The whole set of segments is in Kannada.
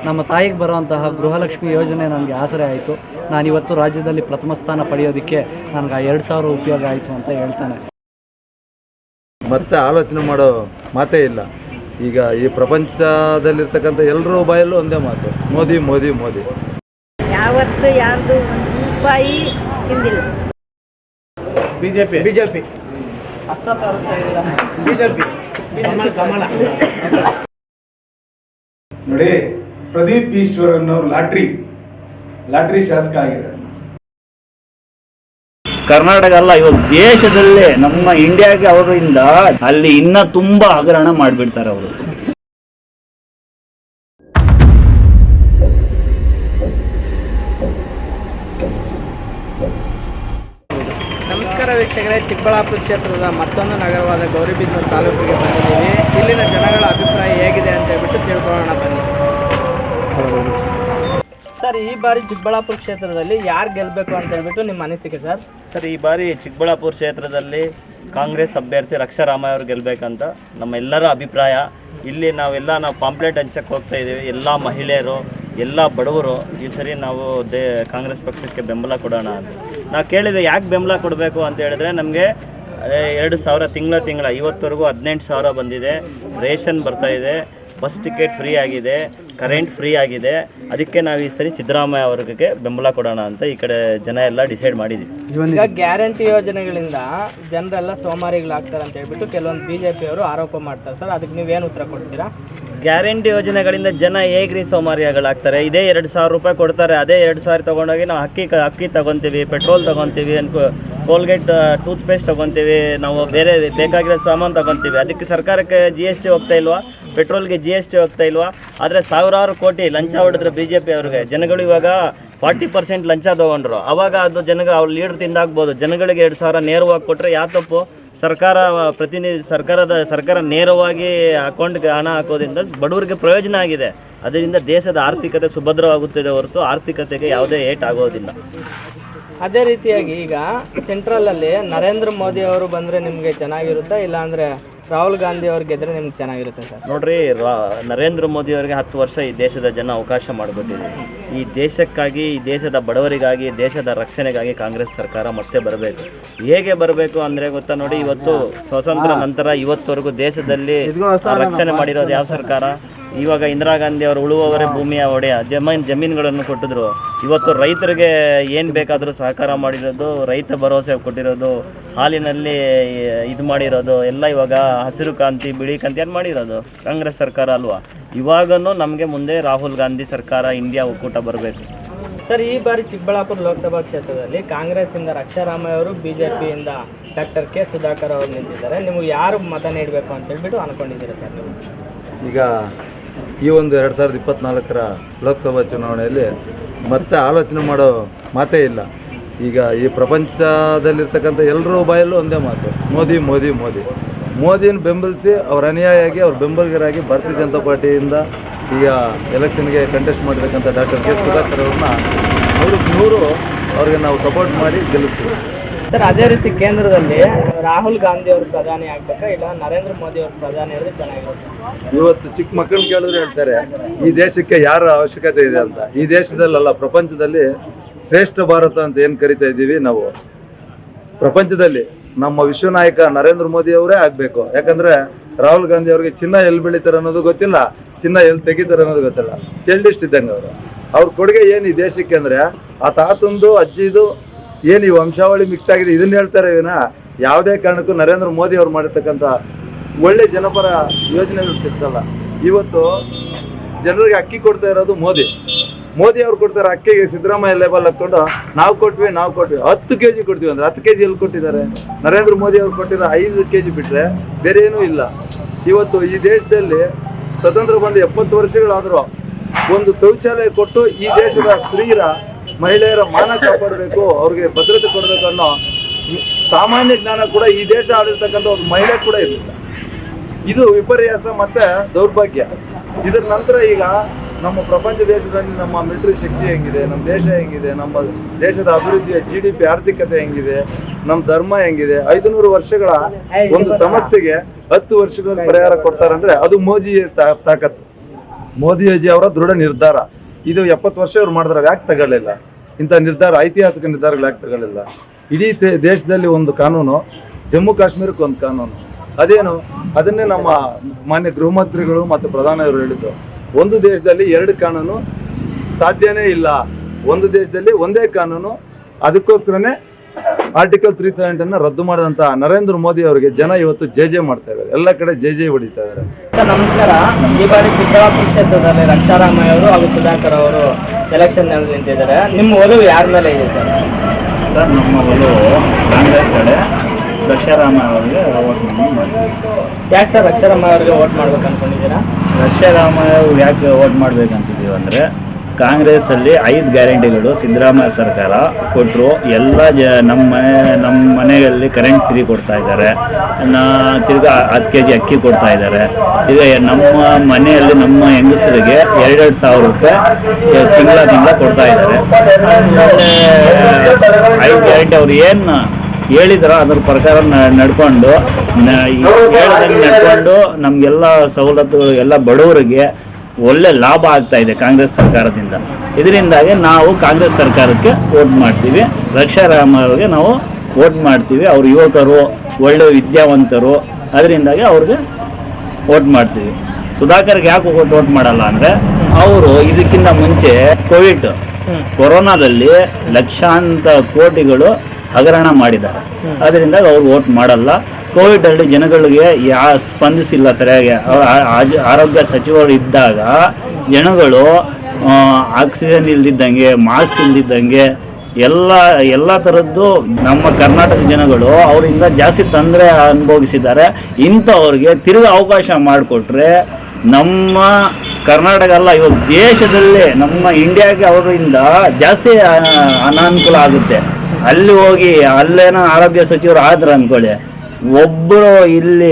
ನಮ್ಮ ತಾಯಿಗೆ ಬರುವಂತಹ ಗೃಹಲಕ್ಷ್ಮಿ ಯೋಜನೆ ನನಗೆ ಆಸರೆ ಆಯಿತು. ನಾನಿವತ್ತು ರಾಜ್ಯದಲ್ಲಿ ಪ್ರಥಮ ಸ್ಥಾನ ಪಡೆಯೋದಕ್ಕೆ ನನಗೆ 2,000 ಉಪಯೋಗ ಆಯಿತು ಅಂತ ಹೇಳ್ತಾನೆ. ಮತ್ತೆ ಆಲೋಚನೆ ಮಾಡೋ ಮಾತೇ ಇಲ್ಲ. ಈಗ ಈ ಪ್ರಪಂಚದಲ್ಲಿರ್ತಕ್ಕಂಥ ಎಲ್ಲರೂ ಬಾಯಲ್ಲೂ ಒಂದೇ ಮಾತು, ಮೋದಿ ಮೋದಿ ಮೋದಿ. ಯಾವತ್ತು ಯಾರ್ದು ರೂಪಾಯಿ ಹಿಂದಿಲ್ಲ. ಬಿಜೆಪಿ ಬಿಜೆಪಿ ನೋಡಿ, ಪ್ರದೀಪ್ ಈಶ್ವರನ್ ಅವರು ಲಾಟ್ರಿ ಶಾಸಕ ಆಗಿದ್ದಾರೆ. ಕರ್ನಾಟಕ ಅಲ್ಲ, ಇವಾಗ ದೇಶದಲ್ಲೇ ನಮ್ಮ ಇಂಡಿಯಾಗೆ ಅವರಿಂದ ಅಲ್ಲಿ ಇನ್ನ ತುಂಬಾ ಹಗರಣ ಮಾಡಿಬಿಡ್ತಾರೆ ಅವರು. ನಮಸ್ಕಾರ ವೀಕ್ಷಕರೇ, ಚಿಕ್ಕಬಳ್ಳಾಪುರ ಕ್ಷೇತ್ರದ ಮತ್ತೊಂದು ನಗರವಾದ ಗೌರಿಬಿದನೂರು ತಾಲೂಕಿಗೆ ಬಂದಿದ್ದೀವಿ. ಇಲ್ಲಿನ ಜನಗಳ ಅಭಿಪ್ರಾಯ ಹೇಗಿದೆ ಅಂತ ಹೇಳ್ಬಿಟ್ಟು ತಿಳ್ಕೊಳ್ಳೋಣ ಬನ್ನಿ. ಸರ್, ಈ ಬಾರಿ ಚಿಕ್ಕಬಳ್ಳಾಪುರ ಕ್ಷೇತ್ರದಲ್ಲಿ ಯಾರು ಗೆಲ್ಲಬೇಕು ಅಂತ ಹೇಳ್ಬಿಟ್ಟು ನಿಮ್ಮ ಅನಿಸಿಕೆ ಸರ್? ಸರ್, ಈ ಬಾರಿ ಚಿಕ್ಕಬಳ್ಳಾಪುರ ಕ್ಷೇತ್ರದಲ್ಲಿ ಕಾಂಗ್ರೆಸ್ ಅಭ್ಯರ್ಥಿ ರಕ್ಷಾರಾಮಯ್ಯ ಅವರು ಗೆಲ್ಲಬೇಕಂತ ನಮ್ಮ ಎಲ್ಲರ ಅಭಿಪ್ರಾಯ. ಇಲ್ಲಿ ನಾವು ಪಾಂಪ್ಲೆಟ್ ಹಂಚಕ್ಕೆ ಹೋಗ್ತಾ ಇದ್ದೀವಿ. ಎಲ್ಲ ಮಹಿಳೆಯರು, ಎಲ್ಲ ಬಡವರು ಈ ಸರಿ ನಾವು ಕಾಂಗ್ರೆಸ್ ಪಕ್ಷಕ್ಕೆ ಬೆಂಬಲ ಕೊಡೋಣ ಅಂತ ನಾವು ಕೇಳಿದೆ. ಯಾಕೆ ಬೆಂಬಲ ಕೊಡಬೇಕು ಅಂತ ಹೇಳಿದ್ರೆ, ನಮಗೆ 2,000 ತಿಂಗಳ ಇವತ್ತವರೆಗೂ 18,000 ಬಂದಿದೆ. ರೇಷನ್ ಬರ್ತಾ ಇದೆ, ಬಸ್ ಟಿಕೆಟ್ ಫ್ರೀ ಆಗಿದೆ, ಕರೆಂಟ್ ಫ್ರೀ ಆಗಿದೆ. ಅದಕ್ಕೆ ನಾವು ಈ ಸರಿ ಸಿದ್ದರಾಮಯ್ಯ ಅವ್ರಿಗೆ ಬೆಂಬಲ ಕೊಡೋಣ ಅಂತ ಈ ಕಡೆ ಜನ ಎಲ್ಲ ಡಿಸೈಡ್ ಮಾಡಿದ್ದೀವಿ. ಈಗ ಗ್ಯಾರಂಟಿ ಯೋಜನೆಗಳಿಂದ ಜನರೆಲ್ಲ ಸೋಮಾರಿಗಳಾಗ್ತಾರೆ ಅಂತ ಹೇಳ್ಬಿಟ್ಟು ಕೆಲವೊಂದು ಬಿಜೆಪಿ ಅವರು ಆರೋಪ ಮಾಡ್ತಾರೆ ಸರ್. ಅದಕ್ಕೆ ನೀವೇನು ಉತ್ತರ ಕೊಡ್ತೀರಾ? ಗ್ಯಾರಂಟಿ ಯೋಜನೆಗಳಿಂದ ಜನ ಹೇಗ್ರಿ ಸೋಮಾರಿಗಳಾಗ್ತಾರೆ? ಇದೇ 2,000 ರೂಪಾಯಿ ಕೊಡ್ತಾರೆ. ಅದೇ 2,000 ತೊಗೊಂಡೋಗಿ ನಾವು ಅಕ್ಕಿ ತೊಗೊತೀವಿ, ಪೆಟ್ರೋಲ್ ತೊಗೊತೀವಿ, ಕೋಲ್ಗೇಟ್ ಟೂತ್ ಪೇಸ್ಟ್ ತೊಗೊತೀವಿ, ನಾವು ಬೇರೆ ಬೇಕಾಗಿರೋ ಸಾಮಾನು ತೊಗೊತೀವಿ. ಅದಕ್ಕೆ ಸರ್ಕಾರಕ್ಕೆ GST ಹೋಗ್ತಾ ಇಲ್ವಾ? ಪೆಟ್ರೋಲ್ಗೆ GST ಹೋಗ್ತಾ ಇಲ್ವಾ? ಆದರೆ ಸಾವಿರಾರು ಕೋಟಿ ಲಂಚ ಹೊಡೆದ್ರೆ BJP ಅವ್ರಿಗೆ. ಜನಗಳು ಇವಾಗ 40% ಲಂಚ ತೊಗೊಂಡ್ರು. ಅವಾಗ ಅದು ಅವ್ರ ಲೀಡರ್ ತಿಂದಾಗ್ಬೋದು. ಜನಗಳಿಗೆ 2,000 ನೇರವಾಗಿ ಕೊಟ್ಟರೆ ಯಾವ ತಪ್ಪು? ಸರ್ಕಾರ ನೇರವಾಗಿ ಅಕೌಂಟ್ಗೆ ಹಣ ಹಾಕೋದ್ರಿಂದ ಬಡವರಿಗೆ ಪ್ರಯೋಜನ ಆಗಿದೆ. ಅದರಿಂದ ದೇಶದ ಆರ್ಥಿಕತೆ ಸುಭದ್ರವಾಗುತ್ತದೆ ಹೊರತು ಆರ್ಥಿಕತೆಗೆ ಯಾವುದೇ ಏಟ್ ಆಗೋದಿಲ್ಲ. ಅದೇ ರೀತಿಯಾಗಿ ಈಗ ಸೆಂಟ್ರಲಲ್ಲಿ ನರೇಂದ್ರ ಮೋದಿ ಅವರು ಬಂದರೆ ನಿಮಗೆ ಚೆನ್ನಾಗಿರುತ್ತಾ, ಇಲ್ಲಾಂದರೆ ರಾಹುಲ್ ಗಾಂಧಿ ಅವ್ರು ಗೆದ್ರೆ ನಿಮ್ಗೆ ಚೆನ್ನಾಗಿರುತ್ತೆ ಸರ್? ನೋಡ್ರಿ, ನರೇಂದ್ರ ಮೋದಿ ಅವರಿಗೆ 10 ವರ್ಷ ಈ ದೇಶದ ಜನ ಅವಕಾಶ ಮಾಡಿಕೊಟ್ಟಿದೆ. ಈ ದೇಶಕ್ಕಾಗಿ, ಈ ದೇಶದ ಬಡವರಿಗಾಗಿ, ದೇಶದ ರಕ್ಷಣೆಗಾಗಿ ಕಾಂಗ್ರೆಸ್ ಸರ್ಕಾರ ಮತ್ತೆ ಬರಬೇಕು. ಹೇಗೆ ಬರಬೇಕು ಅಂದರೆ ಗೊತ್ತಾ? ನೋಡಿ, ಇವತ್ತು ಸ್ವಾತಂತ್ರ್ಯ ನಂತರ ಇವತ್ತವರೆಗೂ ದೇಶದಲ್ಲಿ ರಕ್ಷಣೆ ಮಾಡಿರೋದು ಯಾವ ಸರ್ಕಾರ? ಇವಾಗ ಇಂದಿರಾ ಗಾಂಧಿ ಅವರು ಉಳುವವರೇ ಭೂಮಿಯ ಒಡೆಯ ಜಮೀನುಗಳನ್ನು ಕೊಟ್ಟಿದ್ರು. ಇವತ್ತು ರೈತರಿಗೆ ಏನು ಬೇಕಾದರೂ ಸಹಕಾರ ಮಾಡಿರೋದು, ರೈತ ಭರವಸೆ ಕೊಟ್ಟಿರೋದು, ಹಾಲಿನಲ್ಲಿ ಇದು ಮಾಡಿರೋದು ಎಲ್ಲ ಇವಾಗ ಹಸಿರು ಕ್ರಾಂತಿ, ಬಿಳಿ ಕ್ರಾಂತಿ ಏನು ಮಾಡಿರೋದು ಕಾಂಗ್ರೆಸ್ ಸರ್ಕಾರ ಅಲ್ವಾ? ಇವಾಗನೂ ನಮಗೆ ಮುಂದೆ ರಾಹುಲ್ ಗಾಂಧಿ ಸರ್ಕಾರ, ಇಂಡಿಯಾ ಒಕ್ಕೂಟ ಬರಬೇಕು. ಸರ್, ಈ ಬಾರಿ ಚಿಕ್ಕಬಳ್ಳಾಪುರ ಲೋಕಸಭಾ ಕ್ಷೇತ್ರದಲ್ಲಿ ಕಾಂಗ್ರೆಸ್ಸಿಂದ ರಕ್ಷಾರಾಮಯ್ಯ ಅವರು, BJPಯಿಂದ ಡಾಕ್ಟರ್ ಕೆ ಸುಧಾಕರ್ ಅವರು ನಿಂತಿದ್ದಾರೆ. ನಿಮಗೆ ಯಾರು ಮತ ನೀಡಬೇಕು ಅಂತ ಹೇಳ್ಬಿಟ್ಟು ಅನ್ಕೊಂಡಿದ್ದೀರಾ ಸರ್ ನೀವು? ಈಗ ಈ ಒಂದು 2024ರ ಲೋಕಸಭಾ ಚುನಾವಣೆಯಲ್ಲಿ ಮತ್ತೆ ಆಲೋಚನೆ ಮಾಡೋ ಮಾತೇ ಇಲ್ಲ. ಈಗ ಈ ಪ್ರಪಂಚದಲ್ಲಿರ್ತಕ್ಕಂಥ ಎಲ್ಲರೂ ಬಾಯಲ್ಲೂ ಒಂದೇ ಮಾತು, ಮೋದಿ ಮೋದಿ ಮೋದಿ. ಮೋದಿಯನ್ನು ಬೆಂಬಲಿಸಿ ಅವ್ರ ಅನುಯಾಯಿಯಾಗಿ, ಅವ್ರ ಬೆಂಬಲಿಗರಾಗಿ ಭಾರತೀಯ ಜನತಾ ಪಾರ್ಟಿಯಿಂದ ಈಗ ಎಲೆಕ್ಷನ್ಗೆ ಕಂಟೆಸ್ಟ್ ಮಾಡಿರ್ತಕ್ಕಂಥ ಡಾಕ್ಟರ್ ಕೆ ಸುಧಾಕರ್ ಅವ್ರನ್ನ 100% ಅವ್ರಿಗೆ ನಾವು ಸಪೋರ್ಟ್ ಮಾಡಿ ಗೆಲ್ಲಿಸ್ತೀವಿ. ಸರ್, ಅದೇ ರೀತಿ ಕೇಂದ್ರದಲ್ಲಿ ರಾಹುಲ್ ಗಾಂಧಿ ಅವರು ಪ್ರಧಾನಿ ಆಗ್ಬೇಕಾ, ಇಲ್ಲ ನರೇಂದ್ರ ಮೋದಿ ಅವರು ಪ್ರಧಾನಿ ಆದರೆ ಚೆನ್ನಾಗಿರುತ್ತೆ? ಇವತ್ತು ಚಿಕ್ಕ ಮಕ್ಕಳನ್ನ ಕೇಳಿದ್ರೆ ಹೇಳ್ತಾರೆ ಈ ದೇಶಕ್ಕೆ ಯಾರ ಅವಶ್ಯಕತೆ ಇದೆ ಅಂತ. ಈ ದೇಶದಲ್ಲ, ಪ್ರಪಂಚದಲ್ಲಿ ಶ್ರೇಷ್ಠ ಭಾರತ ಅಂತ ಏನು ಕರಿತಾ ಇದ್ದೀವಿ ನಾವು, ಪ್ರಪಂಚದಲ್ಲಿ ನಮ್ಮ ವಿಶ್ವನಾಯಕ ನರೇಂದ್ರ ಮೋದಿ ಅವರೇ ಆಗಬೇಕು. ಯಾಕಂದರೆ ರಾಹುಲ್ ಗಾಂಧಿ ಅವ್ರಿಗೆ ಚಿನ್ನ ಎಲ್ಲಿ ಬೆಳೀತಾರೆ ಅನ್ನೋದು ಗೊತ್ತಿಲ್ಲ, ಚಿನ್ನ ಎಲ್ಲಿ ತೆಗಿತಾರೆ ಅನ್ನೋದು ಗೊತ್ತಿಲ್ಲ. ಚೈಲ್ಡಿಸ್ಟ್ ಇದ್ದಂಗೆ ಅವ್ರ ಕೊಡುಗೆ ಏನು ಈ ದೇಶಕ್ಕೆ ಅಂದರೆ, ಆ ತಾತಂದು ಅಜ್ಜಿದು ಏನು ಈ ವಂಶಾವಳಿ ಮಿಕ್ಸ್ ಆಗಿದೆ ಇದನ್ನ ಹೇಳ್ತಾರೆ ವಿನ ಯಾವುದೇ ಕಾರಣಕ್ಕೂ ನರೇಂದ್ರ ಮೋದಿ ಅವ್ರು ಮಾಡಿರ್ತಕ್ಕಂಥ ಒಳ್ಳೆ ಜನಪರ ಯೋಜನೆಗಳು ತಿಳಿಸಲ್ಲ. ಇವತ್ತು ಜನರಿಗೆ ಅಕ್ಕಿ ಕೊಡ್ತಾ ಇರೋದು ಮೋದಿ ಅವ್ರು ಕೊಡ್ತಾರೆ. ಅಕ್ಕಿಗೆ ಸಿದ್ದರಾಮಯ್ಯ ಲೆವೆಲ್ ಹಾಕ್ಕೊಂಡು ನಾವು ಕೊಟ್ವಿ 10 kg ಕೊಡ್ತೀವಿ ಅಂದ್ರೆ 10 kg ಎಲ್ಲಿ ಕೊಟ್ಟಿದ್ದಾರೆ? ನರೇಂದ್ರ ಮೋದಿ ಅವ್ರು ಕೊಟ್ಟಿರೋ 5 kg ಬಿಟ್ಟರೆ ಬೇರೆ ಏನೂ ಇಲ್ಲ. ಇವತ್ತು ಈ ದೇಶದಲ್ಲಿ ಸ್ವತಂತ್ರ ಬಂದು 70 ವರ್ಷಗಳಾದರೂ ಒಂದು ಶೌಚಾಲಯ ಕೊಟ್ಟು ಈ ದೇಶದ ಸ್ತ್ರೀಯರ, ಮಹಿಳೆಯರ ಮಾನ ಕಾಪಾಡಬೇಕು, ಅವ್ರಿಗೆ ಭದ್ರತೆ ಕೊಡಬೇಕು ಅನ್ನೋ ಸಾಮಾನ್ಯ ಜ್ಞಾನ ಕೂಡ ಈ ದೇಶ ಆಡಿರ್ತಕ್ಕಂಥ ಒಂದು ಮಹಿಳೆ ಕೂಡ ಇರಲಿಲ್ಲ. ಇದು ವಿಪರ್ಯಾಸ ಮತ್ತು ದೌರ್ಭಾಗ್ಯ. ಇದರ ನಂತರ ಈಗ ನಮ್ಮ ಪ್ರಪಂಚ ದೇಶದಲ್ಲಿ ನಮ್ಮ ಮಿಲಿಟರಿ ಶಕ್ತಿ ಹೆಂಗಿದೆ, ನಮ್ಮ ದೇಶ ಹೆಂಗಿದೆ, ನಮ್ಮ ದೇಶದ ಅಭಿವೃದ್ಧಿಯ GDP ಆರ್ಥಿಕತೆ ಹೆಂಗಿದೆ, ನಮ್ಮ ಧರ್ಮ ಹೆಂಗಿದೆ, 500 ವರ್ಷಗಳ ಒಂದು ಸಮಸ್ಯೆಗೆ 10 ವರ್ಷಗಳಲ್ಲಿ ಪರಿಹಾರ ಕೊಡ್ತಾರಂದ್ರೆ ಅದು ಮೋದಿ ತಾಕತ್ತು. ಮೋದಿಜಿ ಅವರ ದೃಢ ನಿರ್ಧಾರ. ಇದು 70 ವರ್ಷ ಇವ್ರು ಮಾಡಿದ್ರೆ ಯಾಕೆ ತಗೊಳ್ಳಿಲ್ಲ? ಇಂಥ ನಿರ್ಧಾರ, ಐತಿಹಾಸಿಕ ನಿರ್ಧಾರಗಳು ಯಾಕೆ ತಗೊಳ್ಳಿಲ್ಲ? ಇಡೀ ದೇಶದಲ್ಲಿ ಒಂದು ಕಾನೂನು, ಜಮ್ಮು ಕಾಶ್ಮೀರಕ್ಕೆ ಒಂದು ಕಾನೂನು. ಅದೇನು? ಅದನ್ನೇ ನಮ್ಮ ಮಾನ್ಯ ಗೃಹ ಮಂತ್ರಿಗಳು ಮತ್ತು ಪ್ರಧಾನಿಯವರು ಹೇಳಿದ್ದು, ಒಂದು ದೇಶದಲ್ಲಿ 2 ಕಾನೂನು ಸಾಧ್ಯನೇ ಇಲ್ಲ, ಒಂದು ದೇಶದಲ್ಲಿ ಒಂದೇ ಕಾನೂನು. ಅದಕ್ಕೋಸ್ಕರನೇ ಆರ್ಟಿಕಲ್ 370 ರದ್ದು ಮಾಡಿದಂಥ ನರೇಂದ್ರ ಮೋದಿ ಅವರಿಗೆ ಜನ ಇವತ್ತು ಜೆ ಮಾಡ್ತಾ ಇದ್ದಾರೆ, ಎಲ್ಲ ಕಡೆ ಜೆ ಹೊಡಿತಾ ಇದ್ದಾರೆ. ಸರ್ ನಮಸ್ಕಾರ. ಈ ಬಾರಿ ಚಿಕ್ಕಬಳ್ಳಾಪುರ ಕ್ಷೇತ್ರದಲ್ಲಿ ರಕ್ಷಾರಾಮಯ್ಯ ಅವರು ಹಾಗೂ ಸುಧಾಕರ್ ಅವರು ಎಲೆಕ್ಷನ್ ನಿಂತಿದ್ದಾರೆ. ನಿಮ್ಮ ಒಲವು ಯಾರ ಮೇಲೆ ಇದೆ ಸರ್? ಸರ್, ನಮ್ಮ ಒಲವು ಕಾಂಗ್ರೆಸ್ ಕಡೆ ರಕ್ಷಾರಾಮಯ್ಯ ಅವರಿಗೆ ವೋಟ್ ಮಾಡ್ತೀವಿ. ಯಾಕೆ ಸರ್ ರಕ್ಷಾರಾಮಯ್ಯ ಅವರಿಗೆ ವೋಟ್ ಮಾಡ್ಬೇಕು ಅಂದ್ಕೊಂಡಿದ್ದೀರಾ? ರಕ್ಷಾರಾಮಯ್ಯ ಅವ್ರು ಯಾಕೆ ವೋಟ್ ಮಾಡ್ಬೇಕಂತಿದ್ದೀವಿ ಅಂದರೆ, ಕಾಂಗ್ರೆಸ್ಸಲ್ಲಿ 5 ಗ್ಯಾರಂಟಿಗಳು ಸಿದ್ದರಾಮಯ್ಯ ಸರ್ಕಾರ ಕೊಟ್ಟರು. ಎಲ್ಲ ನಮ್ಮ ಮನೆಯಲ್ಲಿ ಕರೆಂಟ್ ಫ್ರೀ ಕೊಡ್ತಾ ಇದ್ದಾರೆ, ತಿರ್ಗಾ 10 kg ಅಕ್ಕಿ ಕೊಡ್ತಾ ಇದ್ದಾರೆ. ಈಗ ನಮ್ಮ ಮನೆಯಲ್ಲಿ ನಮ್ಮ ಹೆಂಗಸರಿಗೆ 2,000 ರೂಪಾಯಿ ತಿಂಗಳ ಕೊಡ್ತಾ ಇದ್ದಾರೆ. 5 ಗ್ಯಾರಂಟಿ ಅವ್ರು ಏನು ಹೇಳಿದ್ರು ಅದ್ರ ಪ್ರಕಾರ ನಡ್ಕೊಂಡು ನಮಗೆಲ್ಲ ಸವಲತ್ತುಗಳು, ಎಲ್ಲ ಬಡವರಿಗೆ ಒಳ್ಳೆ ಲಾಭ ಆಗ್ತಾ ಇದೆ ಕಾಂಗ್ರೆಸ್ ಸರ್ಕಾರದಿಂದ. ಇದರಿಂದಾಗಿ ನಾವು ಕಾಂಗ್ರೆಸ್ ಸರ್ಕಾರಕ್ಕೆ ವೋಟ್ ಮಾಡ್ತೀವಿ. ರಕ್ಷಾರಾಮಯ್ಯವ್ರಿಗೆ ನಾವು ವೋಟ್ ಮಾಡ್ತೀವಿ. ಅವರು ಯುವಕರು, ಒಳ್ಳೆ ವಿದ್ಯಾವಂತರು, ಅದರಿಂದಾಗಿ ಅವ್ರಿಗೆ ವೋಟ್ ಮಾಡ್ತೀವಿ. ಸುಧಾಕರ್ಗೆ ಯಾಕೆ ವೋಟ್ ಮಾಡಲ್ಲ ಅಂದರೆ, ಅವರು ಇದಕ್ಕಿಂತ ಮುಂಚೆ ಕೊರೋನಾದಲ್ಲಿ ಲಕ್ಷಾಂತರ ಕೋಟಿಗಳು ಹಗರಣ ಮಾಡಿದ್ದಾರೆ. ಅದರಿಂದ ಅವ್ರು ವೋಟ್ ಮಾಡಲ್ಲ. ಕೋವಿಡಲ್ಲಿ ಜನಗಳಿಗೆ ಸ್ಪಂದಿಸಿಲ್ಲ ಸರಿಯಾಗಿ. ಆರೋಗ್ಯ ಸಚಿವರು ಇದ್ದಾಗ ಜನಗಳು ಆಕ್ಸಿಜನ್ ಇಲ್ದಿದ್ದಂಗೆ, ಮಾಸ್ಕ್ ಇಲ್ದಿದ್ದಂಗೆ ಎಲ್ಲ ಥರದ್ದು ನಮ್ಮ ಕರ್ನಾಟಕ ಜನಗಳು ಅವರಿಂದ ಜಾಸ್ತಿ ತೊಂದರೆ ಅನುಭವಿಸಿದ್ದಾರೆ. ಇಂಥವ್ರಿಗೆ ತಿರುಗಿ ಅವಕಾಶ ಮಾಡಿಕೊಟ್ರೆ ನಮ್ಮ ಕರ್ನಾಟಕ ಅಲ್ಲ, ಇವಾಗ ದೇಶದಲ್ಲೇ ನಮ್ಮ ಇಂಡಿಯಾಗೆ ಅವರಿಂದ ಜಾಸ್ತಿ ಅನಾನುಕೂಲ ಆಗುತ್ತೆ. ಅಲ್ಲಿ ಹೋಗಿ ಅಲ್ಲೇನೋ ಆರೋಗ್ಯ ಸಚಿವರು ಆದ್ರೆ ಅಂದ್ಕೊಳ್ಳಿ, ಒಬ್ಬರು ಇಲ್ಲಿ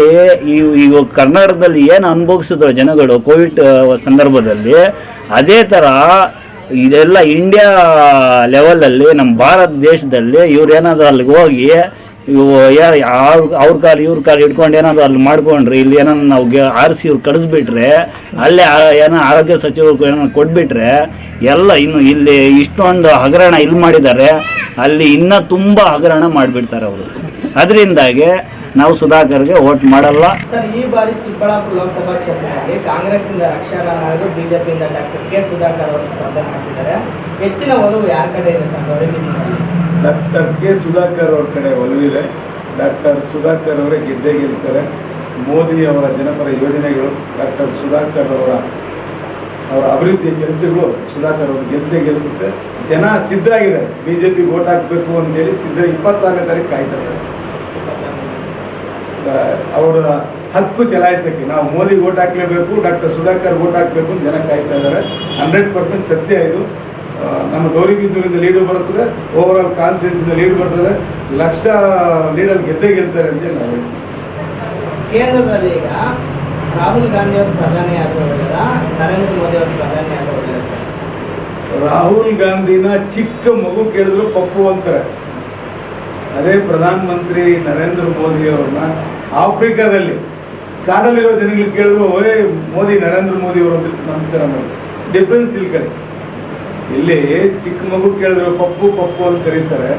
ಈಗ ಕರ್ನಾಟಕದಲ್ಲಿ ಏನು ಅನುಭವಿಸಿದ್ರು ಜನಗಳು ಕೋವಿಡ್ ಸಂದರ್ಭದಲ್ಲಿ, ಅದೇ ಥರ ಇದೆಲ್ಲ ಇಂಡಿಯಾ ಲೆವೆಲಲ್ಲಿ ನಮ್ಮ ಭಾರತ ದೇಶದಲ್ಲಿ ಇವ್ರೇನಾದ್ರು ಅಲ್ಲಿಗೆ ಹೋಗಿ ಅವ್ರ ಕಾಲು ಇವ್ರ ಕಾಲು ಹಿಡ್ಕೊಂಡು ಏನಾದ್ರು ಅಲ್ಲಿ ಮಾಡ್ಕೊಂಡ್ರೆ, ಇಲ್ಲಿ ಏನಾದ್ರು ನಾವು ಆರಿಸಿ ಇವ್ರು ಕಳಿಸ್ಬಿಟ್ರೆ, ಅಲ್ಲೇ ಏನೋ ಆರೋಗ್ಯ ಸಚಿವರು ಏನೋ ಕೊಟ್ಬಿಟ್ರೆ, ಎಲ್ಲ ಇನ್ನು ಇಲ್ಲಿ ಇಷ್ಟೊಂದು ಹಗರಣ ಇಲ್ಲಿ ಮಾಡಿದ್ದಾರೆ, ಅಲ್ಲಿ ಇನ್ನೂ ತುಂಬ ಹಗರಣ ಮಾಡಿಬಿಡ್ತಾರೆ ಅವರು. ಅದರಿಂದಾಗಿ ನಾವು ಸುಧಾಕರ್ಗೆ ವೋಟ್ ಮಾಡಲ್ಲ. ಸರ್, ಈ ಬಾರಿ ಚಿಕ್ಕಬಳ್ಳಾಪುರ ಲೋಕಸಭಾ ಕ್ಷೇತ್ರದಲ್ಲಿ ಕಾಂಗ್ರೆಸ್ಸಿಂದ ರಕ್ಷಾರಾಮಯ್ಯ ಅವರು, ಬಿಜೆಪಿಯಿಂದ ಡಾಕ್ಟರ್ ಕೆ ಸುಧಾಕರ್ ಅವರು ಸ್ಪರ್ಧೆ ಮಾಡ್ತಿದ್ದಾರೆ. ಹೆಚ್ಚಿನ ಒಲವು ಯಾರ ಕಡೆ ಇದೆ ಸರ್ ಅವರಿಗೆ? ಡಾಕ್ಟರ್ ಕೆ ಸುಧಾಕರ್ ಅವ್ರ ಕಡೆ ಒಲವಿದೆ. ಡಾಕ್ಟರ್ ಸುಧಾಕರ್ ಅವರೇ ಗೆಲ್ತಾರೆ. ಮೋದಿ ಅವರ ಜನಪರ ಯೋಜನೆಗಳು, ಡಾಕ್ಟರ್ ಸುಧಾಕರ್ ಅವರ ಅಭಿವೃದ್ಧಿ ಕೆಲಸಗಳು ಸುಧಾಕರ್ ಅವರು ಗೆಲ್ಲಿಸುತ್ತೆ. ಜನ ಸಿದ್ಧರಾಗಿದ್ದಾರೆ, ಬಿಜೆಪಿ ವೋಟ್ ಹಾಕಬೇಕು ಅಂತೇಳಿ 26ನೇ ತಾರೀಕು ಕಾಯ್ತಾರೆ. ಅವರ ಹಕ್ಕು ಚಲಾಯಿಸೋಕ್ಕೆ ನಾವು ಮೋದಿ ವೋಟ್ ಹಾಕಲೇಬೇಕು, ಡಾಕ್ಟರ್ ಸುಧಾಕರ್ ವೋಟ್ ಹಾಕಬೇಕು ಅಂತ ಜನ ಕಾಯ್ತಾ ಇದ್ದಾರೆ. 100% ಸತ್ಯ ಇದು. ನಮ್ಮ ಗೌರಿಬಿದನೂರಿಂದ ಲೀಡು ಬರ್ತದೆ, ಓವರ್ ಆಲ್ ಕಾನ್ಸ್ಟಿಟ್ಯೂನ್ಸಿಯಿಂದ ಲೀಡ್ ಬರ್ತದೆ, ಲಕ್ಷ ಲೀಡರ್ ಗೆಲ್ತಾರೆ ಅಂತೇಳಿ ನಾವು ಹೇಳ್ತೀವಿ. ಕೇಂದ್ರದಲ್ಲಿ ಈಗ ರಾಹುಲ್ ಗಾಂಧಿ ಅವರು ಪ್ರಧಾನಿ ಆಗೋದಿಲ್ಲ, ನರೇಂದ್ರ ಮೋದಿ ಅವರು ಪ್ರಧಾನಿ ಆಗೋದಿಲ್ಲ. ರಾಹುಲ್ ಗಾಂಧಿನ ಚಿಕ್ಕ ಮಗು ಕೇಳಿದ್ರು ಪಪ್ಪು ಅಂತಾರೆ. ಅದೇ ಪ್ರಧಾನ ಮಂತ್ರಿ ನರೇಂದ್ರ ಮೋದಿ ಅವ್ರನ್ನ ಆಫ್ರಿಕಾದಲ್ಲಿ ಕಾಡಲ್ಲಿರೋ ಜನಗಳಿಗೆ ಕೇಳಿದ್ರು, ಮೋದಿ ನರೇಂದ್ರ ಮೋದಿ ಅವರು ಅಂತ ನಮಸ್ಕಾರ ಮಾಡಿ ಡಿಫ್ರೆನ್ಸ್ ತಿಳ್ಕೊಳ್ಳಿ. ಇಲ್ಲಿ ಚಿಕ್ಕ ಮಗು ಕೇಳಿದ್ರು ಪಪ್ಪು ಅಂತ ಕರೀತಾರೆ.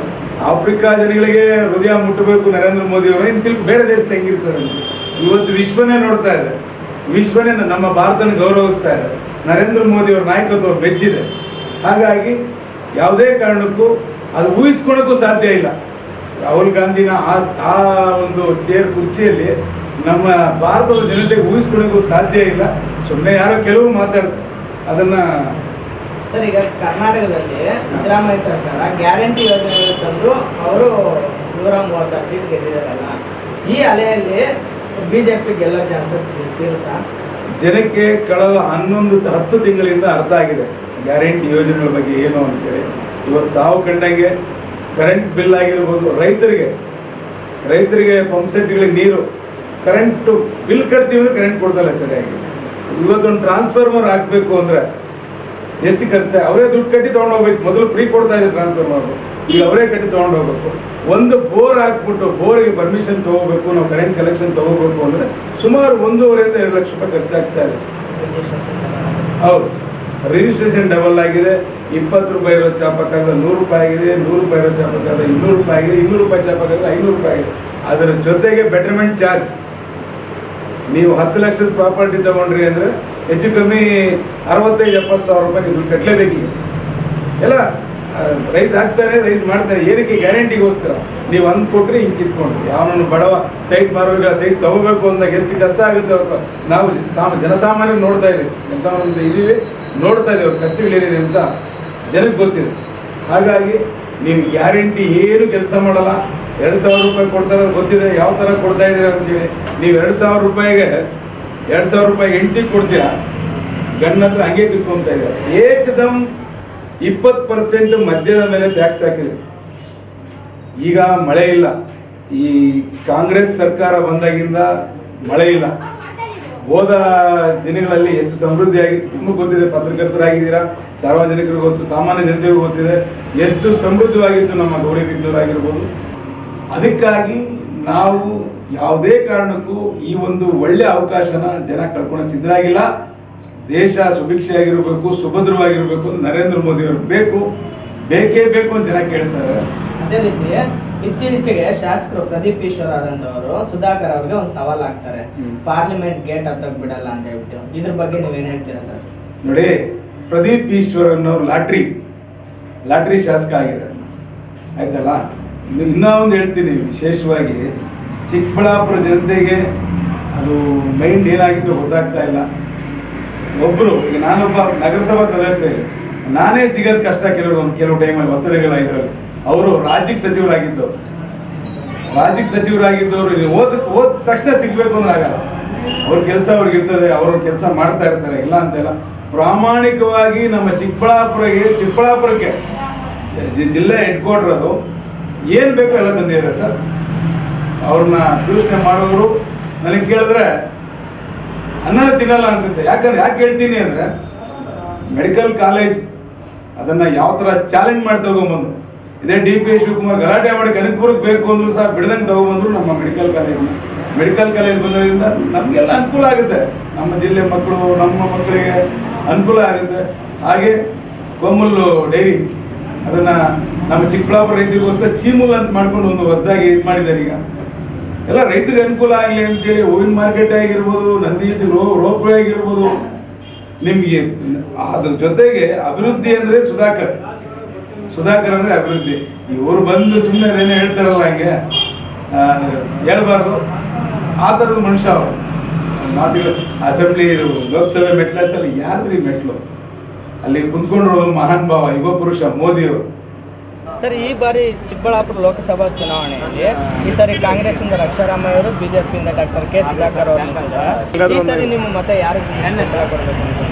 ಆಫ್ರಿಕಾ ಜನಗಳಿಗೆ ಹೃದಯ ಮುಟ್ಟಬೇಕು ನರೇಂದ್ರ ಮೋದಿ ಅವರು, ಇನ್ನು ಬೇರೆ ದೇಶ ಹೆಂಗಿರ್ತಾರೆ. ಇವತ್ತು ವಿಶ್ವನೇ ನೋಡ್ತಾ ಇದೆ, ವಿಶ್ವನೇ ನಮ್ಮ ಭಾರತನ ಗೌರವಿಸ್ತಾ ಇದೆ. ನರೇಂದ್ರ ಮೋದಿ ಅವರ ನಾಯಕತ್ವ ಬೆಚ್ಚಿದೆ. ಹಾಗಾಗಿ ಯಾವುದೇ ಕಾರಣಕ್ಕೂ ಅದು ಊಹಿಸ್ಕೊಳ್ಳೋಕ್ಕೂ ಸಾಧ್ಯ ಇಲ್ಲ. ರಾಹುಲ್ ಗಾಂಧಿನ ಆ ಒಂದು ಕುರ್ಚಿಯಲ್ಲಿ ನಮ್ಮ ಭಾರತದ ಜನತೆಗೆ ಊಹಿಸ್ಕೊಳ್ಳೋಕ್ಕೂ ಸಾಧ್ಯ ಇಲ್ಲ. ಸುಮ್ಮನೆ ಯಾರೋ ಕೆಲವರು ಮಾತಾಡ್ತಾರೆ ಅದನ್ನು. ಸರ್, ಈಗ ಕರ್ನಾಟಕದಲ್ಲಿ ಸಿದ್ದರಾಮಯ್ಯ ಸರ್ಕಾರ ಗ್ಯಾರಂಟಿ ಯೋಜನೆ ತಂದು ಅವರು 136 ಸೀಟ್ ಗೆದ್ದಿದ್ದಾರಲ್ಲ, ಈ ಅಲೆಯಲ್ಲಿ ಬಿಜೆಪಿ ಗೆಲ್ಲೋ ಚಾನ್ಸಸ್ ಇರುತ್ತಾ? ಜನಕ್ಕೆ ಕಳೆದ 10 ತಿಂಗಳಿಂದ ಅರ್ಥ ಆಗಿದೆ ಗ್ಯಾರಂಟಿ ಯೋಜನೆಗಳ ಬಗ್ಗೆ ಏನು ಅಂತೇಳಿ. ಇವತ್ತು ತಾವು ಕಂಡಂಗೆ ಕರೆಂಟ್ ಬಿಲ್ ಆಗಿರ್ಬೋದು, ರೈತರಿಗೆ ಪಂಪ್ ಸೆಟ್ಗಳಿಗೆ ನೀರು, ಕರೆಂಟು ಬಿಲ್ ಕಟ್ತೀವಿ ಅಂದರೆ ಕರೆಂಟ್ ಕೊಡ್ತಲ್ಲ ಸರಿಯಾಗಿ. ಇವತ್ತೊಂದು ಟ್ರಾನ್ಸ್ಫಾರ್ಮರ್ ಹಾಕಬೇಕು ಅಂದರೆ ಎಷ್ಟು ಖರ್ಚು? ಅವರೇ ದುಡ್ಡು ಕಟ್ಟಿ ತೊಗೊಂಡೋಗ್ಬೇಕು. ಮೊದಲು ಫ್ರೀ ಕೊಡ್ತಾ ಇದ್ದಾರೆ ಟ್ರಾನ್ಸ್ಫಾರ್ಮರ್, ಈಗ ಅವರೇ ಕಟ್ಟಿ ತೊಗೊಂಡೋಗ್ಬೇಕು. ಒಂದು ಬೋರ್ ಹಾಕ್ಬಿಟ್ಟು ಬೋರಿಗೆ ಪರ್ಮಿಷನ್ ತೊಗೋಬೇಕು, ನಾವು ಕರೆಂಟ್ ಕಲೆಕ್ಷನ್ ತೊಗೋಬೇಕು ಅಂದರೆ ಸುಮಾರು 1.5 ರಿಂದ 2 ಲಕ್ಷ ರೂಪಾಯಿ ಖರ್ಚಾಗ್ತಾ ಇದೆ. ಹೌದು, ರಿಜಿಸ್ಟ್ರೇಷನ್ ಡಬಲ್ ಆಗಿದೆ. 20 ರೂಪಾಯಿ ಇರೋ ಚಾಪಕ್ಕಾಗ 100 ರೂಪಾಯಿ ಆಗಿದೆ, 100 ರೂಪಾಯಿ ಇರೋ ಚಾಪಕ್ಕಾಗ 200 ರೂಪಾಯಿ ಆಗಿದೆ, 200 ರೂಪಾಯಿ ಚಾಪಕ್ಕಾಗ 500 ರೂಪಾಯಿ ಆಗಿದೆ. ಅದರ ಜೊತೆಗೆ ಬೆಟರ್ಮೆಂಟ್ ಚಾರ್ಜ್. ನೀವು 10 ಲಕ್ಷದ ಪ್ರಾಪರ್ಟಿ ತಗೊಂಡ್ರಿ ಅಂದರೆ ಹೆಚ್ಚು ಕಮ್ಮಿ 65-70 ಸಾವಿರ ರೂಪಾಯಿ ನೀವು ಕಟ್ಟಲೇಬೇಕೀಗ. ಎಲ್ಲ ರೈಸ್ ಹಾಕ್ತಾರೆ, ರೈಸ್ ಮಾಡ್ತಾರೆ. ಏನಕ್ಕೆ? ಗ್ಯಾರಂಟಿಗೋಸ್ಕರ. ನೀವು ಅಂದು ಕೊಟ್ಟರೆ ಹಿಂಗೆ ಕಿತ್ಕೊಂಡ್ರಿ. ಯಾವನನ್ನು ಬಡವ ಸೈಟ್ ಮಾರುವಾಗ ಸೈಟ್ ತಗೋಬೇಕು ಅಂದಾಗ ಎಷ್ಟು ಕಷ್ಟ ಆಗುತ್ತೆ ಅವ್ರು. ನಾವು ಜನಸಾಮಾನ್ಯರು ನೋಡ್ತಾ ಇದ್ದೀವಿ, ಜನಸಾಮಾನ್ಯ ಇದ್ದೀವಿ, ನೋಡ್ತಾ ಇದ್ದೀವಿ ಅವ್ರ ಕಷ್ಟಗಳೇನಿದೆ ಅಂತ ಜನಕ್ಕೆ ಗೊತ್ತಿದೆ. ಹಾಗಾಗಿ ನೀವು ಗ್ಯಾರಂಟಿ ಏನು ಕೆಲಸ ಮಾಡಲ್ಲ. 2,000 ರೂಪಾಯಿ ಕೊಡ್ತಾರೆ ಗೊತ್ತಿದೆ, ಯಾವ ಥರ ಕೊಡ್ತಾ ಇದ್ದೀರಾ ಅಂತೇಳಿ. ನೀವು 2,000 ರೂಪಾಯಿಗೆ 2,000 ರೂಪಾಯಿ ಹೆಂಡ್ತಿಗೆ ಕೊಡ್ತೀರಾ, ಗಂಡ ಹತ್ರ ಹಂಗೆ ಕಿತ್ಕೊತಾ ಇದ್ದಾರೆ. ಏಕದಮ್ 20% ಮದ್ಯದ ಮೇಲೆ ಟ್ಯಾಕ್ಸ್ ಹಾಕಿದ್ರು. ಈಗ ಮಳೆ ಇಲ್ಲ. ಈ ಕಾಂಗ್ರೆಸ್ ಸರ್ಕಾರ ಬಂದಾಗಿಂದ ಮಳೆ ಇಲ್ಲ. ಹೋದ ದಿನಗಳಲ್ಲಿ ಎಷ್ಟು ಸಮೃದ್ಧಿ ಆಗಿತ್ತು ತುಂಬ ಗೊತ್ತಿದೆ. ಪತ್ರಕರ್ತರಾಗಿದ್ದೀರಾ, ಸಾರ್ವಜನಿಕರಿಗೆ ಗೊತ್ತು, ಸಾಮಾನ್ಯ ಜನತೆಗೂ ಗೊತ್ತಿದೆ ಎಷ್ಟು ಸಮೃದ್ಧವಾಗಿತ್ತು ನಮ್ಮ ಗೌರಿಬಿದನೂರು ಆಗಿರ್ಬೋದು. ಅದಕ್ಕಾಗಿ ನಾವು ಯಾವುದೇ ಕಾರಣಕ್ಕೂ ಈ ಒಂದು ಒಳ್ಳೆ ಅವಕಾಶನ ಜನ ಕಳ್ಕೊಳ್ಳೋಕೆ ಸಿದ್ಧರಾಗಿಲ್ಲ. ದೇಶ ಸುಭಿಕ್ಷೆಯಾಗಿರಬೇಕು, ಸುಭದ್ರವಾಗಿರಬೇಕು, ನರೇಂದ್ರ ಮೋದಿ ಅವರು ಬೇಕು, ಬೇಕೇ ಬೇಕು ಅಂತ ಜನ ಕೇಳ್ತಾರೆ. ಅದೇ ರೀತಿ ಇತ್ತೀಚೆಗೆ ಶಾಸಕರು ಪ್ರದೀಪ್ ಈಶ್ವರವರು ಸುಧಾಕರ್ ಅವ್ರಿಗೆ ಒಂದು ಸವಾಲ್ ಹಾಕ್ತಾರೆ, ಪಾರ್ಲಿಮೆಂಟ್ ಗೇಟ್ ಹತ್ತಕ್ ಬಿಡಲ್ಲ ಅಂತ ಹೇಳ್ಬಿಟ್ಟು. ಇದ್ರ ಬಗ್ಗೆ ನೀವೇನ್ ಹೇಳ್ತೀರಾ ಸರ್? ನೋಡಿ, ಪ್ರದೀಪ್ ಈಶ್ವರನ್ ಅವರು ಲಾಟ್ರಿ ಶಾಸಕ ಆಗಿದ್ದಾರೆ, ಆಯ್ತಲ್ಲ. ಇನ್ನೂ ಒಂದು ಹೇಳ್ತೀನಿ ವಿಶೇಷವಾಗಿ, ಚಿಕ್ಕಬಳ್ಳಾಪುರ ಜನತೆಗೆ ಅದು ಮೈಂಡ್ ಏನಾಗಿದ್ದು ಗೊತ್ತಾಗ್ತಾ ಇಲ್ಲ. ಒಬ್ಬರು, ಈಗ ನಾನೊಬ್ಬ ನಗರಸಭಾ ಸದಸ್ಯ, ನಾನೇ ಸಿಗೋದು ಕಷ್ಟ ಕೆಲವು ಟೈಮಲ್ಲಿ ಒತ್ತಡಗಳ ಇದರಲ್ಲಿ. ಅವರು ರಾಜ್ಯಕ್ಕೆ ಸಚಿವರಾಗಿದ್ದವರು ಓದ ತಕ್ಷಣ ಸಿಗಬೇಕು ಅಂದ್ರೆ ಆಗಲ್ಲ. ಅವ್ರ ಕೆಲಸ ಅವ್ರಿಗೆ ಇರ್ತದೆ, ಅವ್ರ ಕೆಲಸ ಮಾಡ್ತಾ ಇರ್ತಾರೆ, ಇಲ್ಲ ಅಂತೆಲ್ಲ. ಪ್ರಾಮಾಣಿಕವಾಗಿ ನಮ್ಮ ಚಿಕ್ಕಬಳ್ಳಾಪುರಕ್ಕೆ ಜಿಲ್ಲೆ ಹೆಡ್ ಕ್ವಾರ್ಟರ್ ಅದು, ಏನು ಬೇಕೋ ಎಲ್ಲ ತಂದಿದ್ದಾರೆ ಸರ್. ಅವ್ರನ್ನ ದೂಷಣೆ ಮಾಡೋರು ನನಗೆ ಕೇಳಿದ್ರೆ ಅನ್ನ ತಿನ್ನಲ್ಲ ಅನ್ಸುತ್ತೆ. ಯಾಕೆ ಹೇಳ್ತೀನಿ ಅಂದರೆ, ಮೆಡಿಕಲ್ ಕಾಲೇಜ್ ಅದನ್ನು ಯಾವ ಥರ ಚಾಲೆಂಜ್ ಮಾಡಿ ತಗೊಂಬಂದು, ಇದೇ DP ಶಿವಕುಮಾರ್ ಗಲಾಟೆ ಮಾಡಿ ಕನಕಪುರಕ್ಕೆ ಬೇಕು ಅಂದ್ರು ಸಹ ಬಿಡದಂಗೆ ತಗೊಂಬಂದ್ರು ನಮ್ಮ ಮೆಡಿಕಲ್ ಕಾಲೇಜ್ ಬಂದೋದ್ರಿಂದ ನಮಗೆಲ್ಲ ಅನುಕೂಲ ಆಗುತ್ತೆ. ನಮ್ಮ ಜಿಲ್ಲೆ ಮಕ್ಕಳು, ನಮ್ಮ ಮಕ್ಕಳಿಗೆ ಅನುಕೂಲ ಆಗುತ್ತೆ. ಹಾಗೆ ಕೊಮ್ಮಲ್ಲು ಡೈರಿ ಅದನ್ನು ನಮ್ಮ ಚಿಕ್ಕಬಳ್ಳಾಪುರ ರೈತರಿಗೋಸ್ಕರ ಚೀಮುಲ್ ಅಂತ ಮಾಡ್ಕೊಂಡು ಒಂದು ಹೊಸದಾಗಿ ಇದು ಮಾಡಿದ್ದಾರೆ. ಈಗ ಎಲ್ಲ ರೈತರಿಗೆ ಅನುಕೂಲ ಆಗಲಿ ಅಂತೇಳಿ ಹೂವಿನ ಮಾರ್ಕೆಟ್ ಆಗಿರ್ಬೋದು, ನಂದಿ ರೋಪ್ ಆಗಿರ್ಬೋದು, ನಿಮಗೆ ಅದ್ರ ಜೊತೆಗೆ ಅಭಿವೃದ್ಧಿ ಅಂದರೆ ಸುಧಾಕರ್ ಅಂದರೆ ಅಭಿವೃದ್ಧಿ. ಇವರು ಬಂದು ಸುಮ್ಮನೆ ಅದೇನೇ ಹೇಳ್ತಾರಲ್ಲ, ಹಂಗೆ ಹೇಳ್ಬಾರ್ದು. ಆ ಥರದ ಮನುಷ್ಯ ಅವರು ಮಾತುಗಳು. ಅಸೆಂಬ್ಲಿ ಲೋಕಸಭೆ ಮೆಟ್ಲಲ್ಲಿ ಯಾರ್ದ್ರಿ ಮೆಟ್ಲು? ಅಲ್ಲಿ ಕುಂತ್ಕೊಂಡ್ರು ಮಹಾನ್ ಭಾವ, ಯುವ ಪುರುಷ ಮೋದಿಯವರು. ಸರ್, ಈ ಬಾರಿ ಚಿಕ್ಕಬಳ್ಳಾಪುರ ಲೋಕಸಭಾ ಚುನಾವಣೆಯಲ್ಲಿ ಈ ಸಾರಿ ಕಾಂಗ್ರೆಸ್ಸಿಂದ ರಕ್ಷಾರಾಮಯ್ಯ ಅವರು, ಬಿಜೆಪಿಯಿಂದ ಡಾಕ್ಟರ್ ಕೆ ಸುಧಾಕರ್ ಅವರು ನಿಂತಿದ್ದಾರೆ. ಈ ಸಾರಿ ನಿಮ್ಮ ಮತ ಯಾರಿಗೆ ಕೊಡಬೇಕು?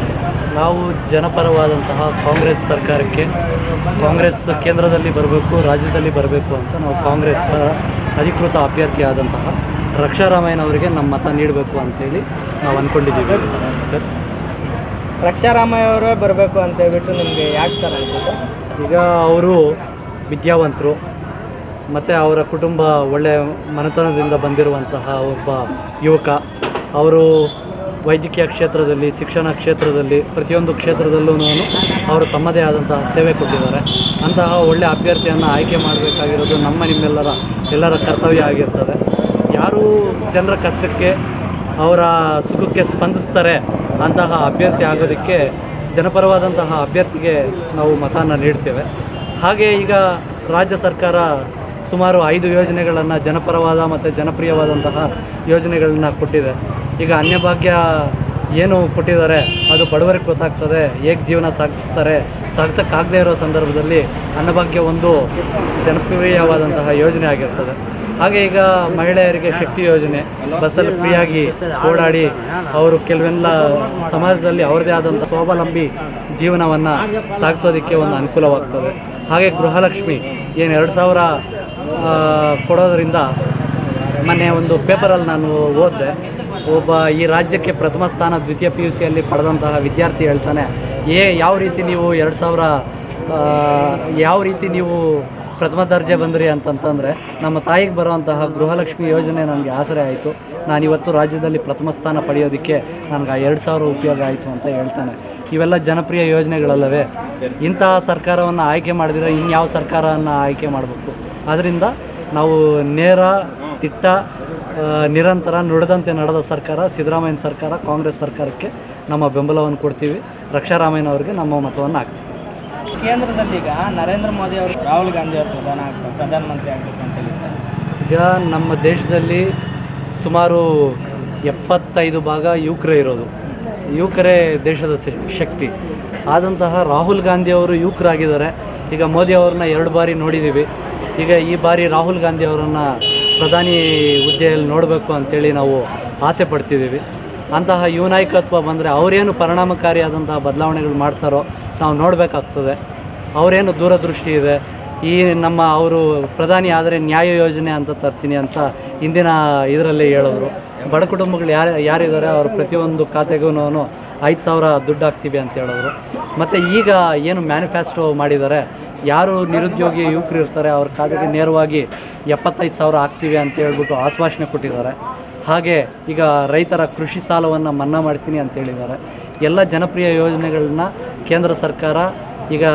ನಾವು ಜನಪರವಾದಂತಹ ಕಾಂಗ್ರೆಸ್ ಸರ್ಕಾರಕ್ಕೆ, ಕಾಂಗ್ರೆಸ್ ಕೇಂದ್ರದಲ್ಲಿ ಬರಬೇಕು, ರಾಜ್ಯದಲ್ಲಿ ಬರಬೇಕು ಅಂತ ನಾವು ಕಾಂಗ್ರೆಸ್ ಅಧಿಕೃತ ಅಭ್ಯರ್ಥಿ ಆದಂತಹ ರಕ್ಷಾರಾಮಯ್ಯನವರಿಗೆ ನಮ್ಮ ಮತ ನೀಡಬೇಕು ಅಂತೇಳಿ ನಾವು ಅಂದ್ಕೊಂಡಿದ್ದೀವಿ ಸರ್. ರಕ್ಷಾರಾಮಯ್ಯ ಅವರೇ ಬರಬೇಕು ಅಂತ ಹೇಳ್ಬಿಟ್ಟು ನಿಮಗೆ ಯಾಕೆ ಸರ್ ಅನ್ಸುತ್ತೆ? ಈಗ ಅವರು ವಿದ್ಯಾವಂತರು ಮತ್ತು ಅವರ ಕುಟುಂಬ ಒಳ್ಳೆಯ ಮನೆತನದಿಂದ ಬಂದಿರುವಂತಹ ಒಬ್ಬ ಯುವಕ. ಅವರು ವೈದ್ಯಕೀಯ ಕ್ಷೇತ್ರದಲ್ಲಿ, ಶಿಕ್ಷಣ ಕ್ಷೇತ್ರದಲ್ಲಿ, ಪ್ರತಿಯೊಂದು ಕ್ಷೇತ್ರದಲ್ಲೂ ಅವರು ತಮ್ಮದೇ ಆದಂತಹ ಸೇವೆ ಕೊಟ್ಟಿದ್ದಾರೆ. ಅಂತಹ ಒಳ್ಳೆಯ ಅಭ್ಯರ್ಥಿಯನ್ನು ಆಯ್ಕೆ ಮಾಡಬೇಕಾಗಿರೋದು ನಿಮ್ಮೆಲ್ಲರ ಕರ್ತವ್ಯ ಆಗಿರ್ತದೆ. ಯಾರು ಜನರ ಕಷ್ಟಕ್ಕೆ, ಅವರ ಸುಖಕ್ಕೆ ಸ್ಪಂದಿಸ್ತಾರೆ ಅಂತಹ ಅಭ್ಯರ್ಥಿ ಆಗೋದಕ್ಕೆ ಜನಪರವಾದಂತಹ ಅಭ್ಯರ್ಥಿಗೆ ನಾವು ಮತನ ನೀಡ್ತೇವೆ. ಹಾಗೆ ಈಗ ರಾಜ್ಯ ಸರ್ಕಾರ ಸುಮಾರು 5 ಯೋಜನೆಗಳನ್ನು, ಜನಪರವಾದ ಮತ್ತು ಜನಪ್ರಿಯವಾದಂತಹ ಯೋಜನೆಗಳನ್ನ ಕೊಟ್ಟಿದೆ. ಈಗ ಅನ್ನಭಾಗ್ಯ ಏನು ಕೊಟ್ಟಿದ್ದಾರೆ ಅದು ಬಡವರಿಗೆ ಗೊತ್ತಾಗ್ತದೆ, ಹೇಗೆ ಜೀವನ ಸಾಗಿಸೋಕ್ಕಾಗದೇ ಇರೋ ಸಂದರ್ಭದಲ್ಲಿ ಅನ್ನಭಾಗ್ಯ ಒಂದು ಜನಪ್ರಿಯವಾದಂತಹ ಯೋಜನೆ ಆಗಿರ್ತದೆ. ಹಾಗೆ ಈಗ ಮಹಿಳೆಯರಿಗೆ ಶಕ್ತಿ ಯೋಜನೆ, ಬಸ್ಸಲ್ಲಿ ಫ್ರೀಯಾಗಿ ಓಡಾಡಿ ಅವರು ಕೆಲವೆಲ್ಲ ಸಮಾಜದಲ್ಲಿ ಅವ್ರದ್ದೇ ಆದಂಥ ಸ್ವಾವಲಂಬಿ ಜೀವನವನ್ನು ಸಾಗಿಸೋದಕ್ಕೆ ಒಂದು ಅನುಕೂಲವಾಗ್ತದೆ. ಹಾಗೆ ಗೃಹಲಕ್ಷ್ಮಿ ಏನು 2,000 ಕೊಡೋದ್ರಿಂದ, ಮೊನ್ನೆ ಒಂದು ಪೇಪರಲ್ಲಿ ನಾನು ಓದಿದೆ, ಒಬ್ಬ ಈ ರಾಜ್ಯಕ್ಕೆ ಪ್ರಥಮ ಸ್ಥಾನ ದ್ವಿತೀಯ PUCಯಲ್ಲಿ ಪಡೆದಂತಹ ವಿದ್ಯಾರ್ಥಿ ಹೇಳ್ತಾನೆ, ಯಾವ ರೀತಿ ನೀವು ಪ್ರಥಮ ದರ್ಜೆ ಬಂದ್ರಿ ಅಂತಂತಂದರೆ, ನಮ್ಮ ತಾಯಿಗೆ ಬರುವಂತಹ ಗೃಹಲಕ್ಷ್ಮಿ ಯೋಜನೆ ನನಗೆ ಆಸರೆ ಆಯಿತು, ನಾನಿವತ್ತು ರಾಜ್ಯದಲ್ಲಿ ಪ್ರಥಮ ಸ್ಥಾನ ಪಡೆಯೋದಕ್ಕೆ ನನಗೆ 2,000 ಉಪಯೋಗ ಆಯಿತು ಅಂತ ಹೇಳ್ತಾನೆ. ಇವೆಲ್ಲ ಜನಪ್ರಿಯ ಯೋಜನೆಗಳಲ್ಲವೇ? ಇಂತಹ ಸರ್ಕಾರವನ್ನು ಆಯ್ಕೆ ಮಾಡಿದರೆ ಇನ್ಯಾವ ಸರ್ಕಾರವನ್ನು ಆಯ್ಕೆ ಮಾಡಬೇಕು? ಆದ್ದರಿಂದ ನಾವು ನೇರ ದಿಟ್ಟ ನಿರಂತರ ನುಡಿದಂತೆ ನಡೆದ ಸರ್ಕಾರ ಸಿದ್ದರಾಮಯ್ಯನ ಸರ್ಕಾರ, ಕಾಂಗ್ರೆಸ್ ಸರ್ಕಾರಕ್ಕೆ ನಮ್ಮ ಬೆಂಬಲವನ್ನು ಕೊಡ್ತೀವಿ. ರಕ್ಷಾರಾಮಯ್ಯನವ್ರಿಗೆ ನಮ್ಮ ಮತವನ್ನು ಹಾಕ್ತೀವಿ. ಕೇಂದ್ರದಲ್ಲಿ ಈಗ ನರೇಂದ್ರ ಮೋದಿ ಅವರು ರಾಹುಲ್ ಗಾಂಧಿ ಅವರು ಪ್ರಧಾನಮಂತ್ರಿ ಆಗಬೇಕು ಅಂತ ಹೇಳಿ ಸರ್. ಈಗ ನಮ್ಮ ದೇಶದಲ್ಲಿ ಸುಮಾರು 75% ಯುವಕರೇ ಇರೋದು. ಯುವಕರೇ ದೇಶದ ಶಕ್ತಿ ಆದಂತಹ ರಾಹುಲ್ ಗಾಂಧಿ ಅವರು ಯುವಕರಾಗಿದ್ದಾರೆ. ಈಗ ಮೋದಿ ಅವ್ರನ್ನ 2 ಬಾರಿ ನೋಡಿದ್ದೀವಿ. ಈಗ ಈ ಬಾರಿ ರಾಹುಲ್ ಗಾಂಧಿ ಅವರನ್ನು ಪ್ರಧಾನಿ ಹುದ್ದೆಯಲ್ಲಿ ನೋಡಬೇಕು ಅಂತೇಳಿ ನಾವು ಆಸೆ ಪಡ್ತಿದ್ದೀವಿ. ಅಂತಹ ಯುವ ನಾಯಕತ್ವ ಬಂದರೆ ಅವರೇನು ಪರಿಣಾಮಕಾರಿಯಾದಂತಹ ಬದಲಾವಣೆಗಳು ಮಾಡ್ತಾರೋ ನಾವು ನೋಡಬೇಕಾಗ್ತದೆ. ಅವರೇನು ದೂರದೃಷ್ಟಿ ಇದೆ. ಈ ಅವರು ಪ್ರಧಾನಿ ಆದರೆ ನ್ಯಾಯ ಯೋಜನೆ ಅಂತ ತರ್ತೀನಿ ಅಂತ ಇಂದಿನ ಇದರಲ್ಲಿ ಹೇಳಿದ್ರು. ಬಡ ಕುಟುಂಬಗಳು ಯಾರಿದ್ದಾರೆ ಅವ್ರ ಪ್ರತಿಯೊಂದು ಖಾತೆಗೂ 5,000 ದುಡ್ಡು ಹಾಕ್ತೀವಿ ಅಂತ ಹೇಳಿದ್ರು. ಮತ್ತು ಈಗ ಏನು ಮ್ಯಾನಿಫೆಸ್ಟೋ ಮಾಡಿದ್ದಾರೆ, ಯಾರು ನಿರುದ್ಯೋಗಿ ಯುವಕರು ಇರ್ತಾರೆ ಅವ್ರ ಖಾತೆಗೆ ನೇರವಾಗಿ 75,000 ಹಾಕ್ತೀವಿ ಅಂತ ಹೇಳ್ಬಿಟ್ಟು ಆಶ್ವಾಸನೆ ಕೊಟ್ಟಿದ್ದಾರೆ. ಹಾಗೆ ಈಗ ರೈತರ ಕೃಷಿ ಸಾಲವನ್ನು ಮನ್ನಾ ಮಾಡ್ತೀನಿ ಅಂತ ಹೇಳಿದ್ದಾರೆ. ಎಲ್ಲ ಜನಪ್ರಿಯ ಯೋಜನೆಗಳನ್ನ ಕೇಂದ್ರ ಸರ್ಕಾರ ಈಗ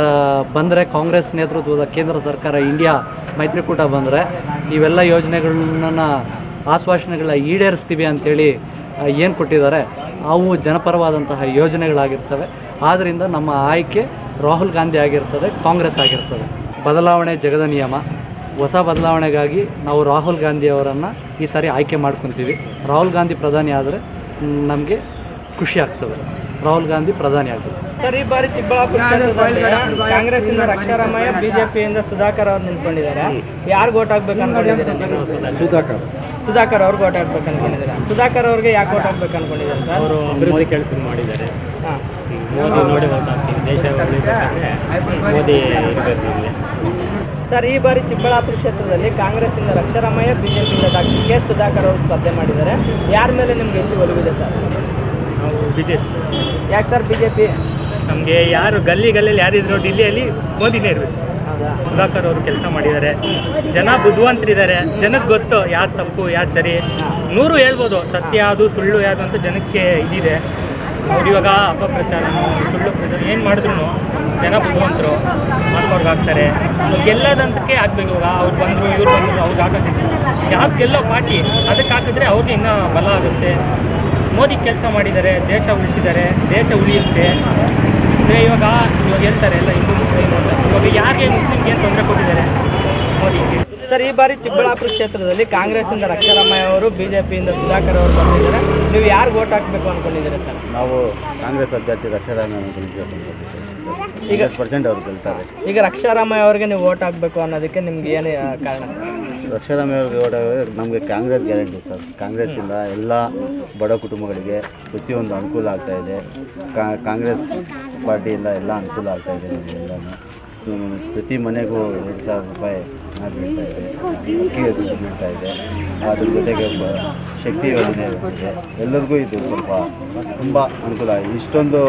ಬಂದರೆ, ಕಾಂಗ್ರೆಸ್ ನೇತೃತ್ವದ ಕೇಂದ್ರ ಸರ್ಕಾರ ಇಂಡಿಯಾ ಮೈತ್ರಿಕೂಟ ಬಂದರೆ ಇವೆಲ್ಲ ಯೋಜನೆಗಳನ್ನ ಆಶ್ವಾಸನೆಗಳನ್ನ ಈಡೇರಿಸ್ತೀವಿ ಅಂಥೇಳಿ ಏನು ಕೊಟ್ಟಿದ್ದಾರೆ ಅವು ಜನಪರವಾದಂತಹ ಯೋಜನೆಗಳಾಗಿರ್ತವೆ. ಆದ್ದರಿಂದ ನಮ್ಮ ಆಯ್ಕೆ ರಾಹುಲ್ ಗಾಂಧಿ ಆಗಿರ್ತದೆ, ಕಾಂಗ್ರೆಸ್ ಆಗಿರ್ತದೆ. ಬದಲಾವಣೆ ಜಗದ ನಿಯಮ. ಹೊಸ ಬದಲಾವಣೆಗಾಗಿ ನಾವು ರಾಹುಲ್ ಗಾಂಧಿ ಅವರನ್ನು ಈ ಸಾರಿ ಆಯ್ಕೆ ಮಾಡ್ಕೊತೀವಿ. ರಾಹುಲ್ ಗಾಂಧಿ ಪ್ರಧಾನಿ ಆದರೆ ನಮಗೆ ಖುಷಿ ಆಗ್ತದೆ. ರಾಹುಲ್ ಗಾಂಧಿ ಪ್ರಧಾನಿ ಆಗ್ತದೆ. ಸರ್, ಈ ಬಾರಿ ಚಿಕ್ಕಬಳ್ಳಾಪುರ ಕಾಂಗ್ರೆಸ್ಸಿಂದ ರಕ್ಷಾರಾಮಯ್ಯ, ಬಿಜೆಪಿಯಿಂದ ಸುಧಾಕರ್ ಅವ್ರು ನಿಂತ್ಕೊಂಡಿದ್ದಾರೆ. ಯಾರಿಗೆ ಓಟ್ ಹಾಕ್ಬೇಕು ಅನ್ಕೊಂಡಿದ್ದಾರೆ? ಸುಧಾಕರ್ ಅವ್ರಿಗೆ ಓಟ್ ಹಾಕ್ಬೇಕು ಅನ್ಕೊಂಡಿದ್ದಾರೆ. ಸುಧಾಕರ್ ಅವ್ರಿಗೆ ಯಾಕೆ ಓಟ್ ಹಾಕ್ಬೇಕು ಅನ್ಕೊಂಡಿದ್ದಾರೆ ಸರ್? ಅವರು ಮೋದಿ ಕೆಲಸ ಮಾಡಿದ್ದಾರೆ. ಹಾಂ, ಮೋದಿ ನೋಡಿ ಓಟ್ ಹಾಕ್ತೀವಿ. ದೇಶ ಉಳಿಬೇಕಂದ್ರೆ ಮೋದಿ ಇರಬೇಕು ಇಲ್ಲಿ. ಸರ್, ಈ ಬಾರಿ ಚಿಕ್ಕಬಳ್ಳಾಪುರ ಕ್ಷೇತ್ರದಲ್ಲಿ ಕಾಂಗ್ರೆಸ್ಸಿಂದ ರಕ್ಷಾರಾಮಯ್ಯ, ಬಿಜೆಪಿಯಿಂದ ಡಾಕ್ಟರ್ ಕೆ ಸುಧಾಕರ್ ಅವರು ಸ್ಪರ್ಧೆ ಮಾಡಿದ್ದಾರೆ. ಯಾರ ಮೇಲೆ ನಿಮ್ಗೆ ಹೆಚ್ಚು ಒಲವಿದೆ ಸರ್? ನಾವು ಬಿಜೆಪಿ. ಯಾಕೆ ಸರ್ ಬಿಜೆಪಿ? ನಮಗೆ ಯಾರು ಗಲ್ಲಿಯಲ್ಲಿ ಯಾರಿದ್ರು ಡಿಲ್ಲಿಯಲ್ಲಿ ಮೋದಿನೇ ಇರಬೇಕು. ಹೌದಾ? ಸುಧಾಕರ್ ಅವರು ಕೆಲಸ ಮಾಡಿದ್ದಾರೆ. ಜನ ಬುದ್ಧಿವಂತರಿದ್ದಾರೆ. ಜನಕ್ಕೆ ಗೊತ್ತು ಯಾರು ತಪ್ಪು ಯಾರು ಸರಿ. 100 ಹೇಳ್ಬೋದು, ಸತ್ಯ ಯಾವುದು ಸುಳ್ಳು ಯಾವುದು ಅಂತ ಜನಕ್ಕೆ ಇದಿದೆ. ಅವ್ರು ಇವಾಗ ಅಪಪ್ರಚಾರ, ಸುಳ್ಳು ಪ್ರಚಾರ ಏನು ಮಾಡಿದ್ರು ಜನ ಬುದ್ಧಿವಂತರು ಮಾಡ್ಕೊರ್ಗೆ ಹಾಕ್ತಾರೆ. ಗೆಲ್ಲೋದಂತಕ್ಕೆ ಹಾಕ್ಬೇಕು. ಇವಾಗ ಅವ್ರು ಬಂದರು ಇವ್ರು ಬಂದರು ಅವ್ರಿಗೆ ಹಾಕೋದಿಲ್ಲ. ಯಾವ್ದು ಗೆಲ್ಲೋ ಪಾರ್ಟಿ ಅದಕ್ಕೆ ಹಾಕಿದ್ರೆ ಅವ್ರಿಗೆ ಇನ್ನೂ ಬಲ ಆಗುತ್ತೆ. ಮೋದಿ ಕೆಲಸ ಮಾಡಿದ್ದಾರೆ, ದೇಶ ಉಳಿಸಿದ್ದಾರೆ, ದೇಶ ಉಳಿಯುತ್ತೆ. ಅಂದರೆ ಇವಾಗ ಹೇಳ್ತಾರೆ ಎಲ್ಲ ಹಿಂದೂ ಮುಸ್ಲಿಂ ಅಂತ. ಇವಾಗ ಯಾರಿಗೆ ಮುಸ್ಲಿಮ್ಗೆ ಏನು ತೊಂದರೆ ಕೊಟ್ಟಿದ್ದಾರೆ ಮೋದಿ? ಸರ್, ಈ ಬಾರಿ ಚಿಕ್ಕಬಳ್ಳಾಪುರ ಕ್ಷೇತ್ರದಲ್ಲಿ ಕಾಂಗ್ರೆಸ್ಸಿಂದ ರಕ್ಷಾರಾಮಯ್ಯ ಅವರು, ಬಿಜೆಪಿಯಿಂದ ಸುಧಾಕರ್ ಅವರು ಬಂದಿದ್ದಾರೆ. ನೀವು ಯಾರಿಗೆ ಓಟ್ ಹಾಕಬೇಕು ಅಂದ್ಕೊಂಡಿದ್ದೀರಾ ಸರ್? ನಾವು ಕಾಂಗ್ರೆಸ್ ಅಭ್ಯರ್ಥಿ ರಕ್ಷಾರಾಮಯ್ಯ ಈಗ % ಅವ್ರು ಗೆಲ್ತಾರೆ. ಈಗ ರಕ್ಷಾರಾಮಯ್ಯ ಅವ್ರಿಗೆ ನೀವು ಓಟ್ ಹಾಕಬೇಕು ಅನ್ನೋದಕ್ಕೆ ನಿಮ್ಗೆ ಏನು ಕಾರಣ? ರಕ್ಷಾರಾಮಯ್ಯ ಅವ್ರಿಗೆ ಓಟ್ ಹಾಕಿದ್ರೆ ನಮಗೆ ಕಾಂಗ್ರೆಸ್ ಗ್ಯಾರಂಟಿ ಸರ್. ಕಾಂಗ್ರೆಸ್ಸಿಂದ ಎಲ್ಲ ಬಡ ಕುಟುಂಬಗಳಿಗೆ ಪ್ರತಿಯೊಂದು ಅನುಕೂಲ ಆಗ್ತಾಯಿದೆ. ಕಾಂಗ್ರೆಸ್ ಪಾರ್ಟಿಯಿಂದ ಎಲ್ಲ ಅನುಕೂಲ ಆಗ್ತಾಯಿದೆ. ನಮಗೆಲ್ಲನೂ ಪ್ರತಿ ಮನೆಗೂ 2,000 ರೂಪಾಯಿ ಹಣ ಬೀಳ್ತಾ ಇದೆ, ಅಕ್ಕಿಗೆ ದುಡ್ಡು ಬೀಳ್ತಾ ಇದೆ. ಅದ್ರ ಜೊತೆಗೆ ಶಕ್ತಿ ಯೋಜನೆ ಇದೆ. ಎಲ್ಲರಿಗೂ ಇದು ಸ್ವಲ್ಪ ತುಂಬ ಅನುಕೂಲ. ಇಷ್ಟೊಂದು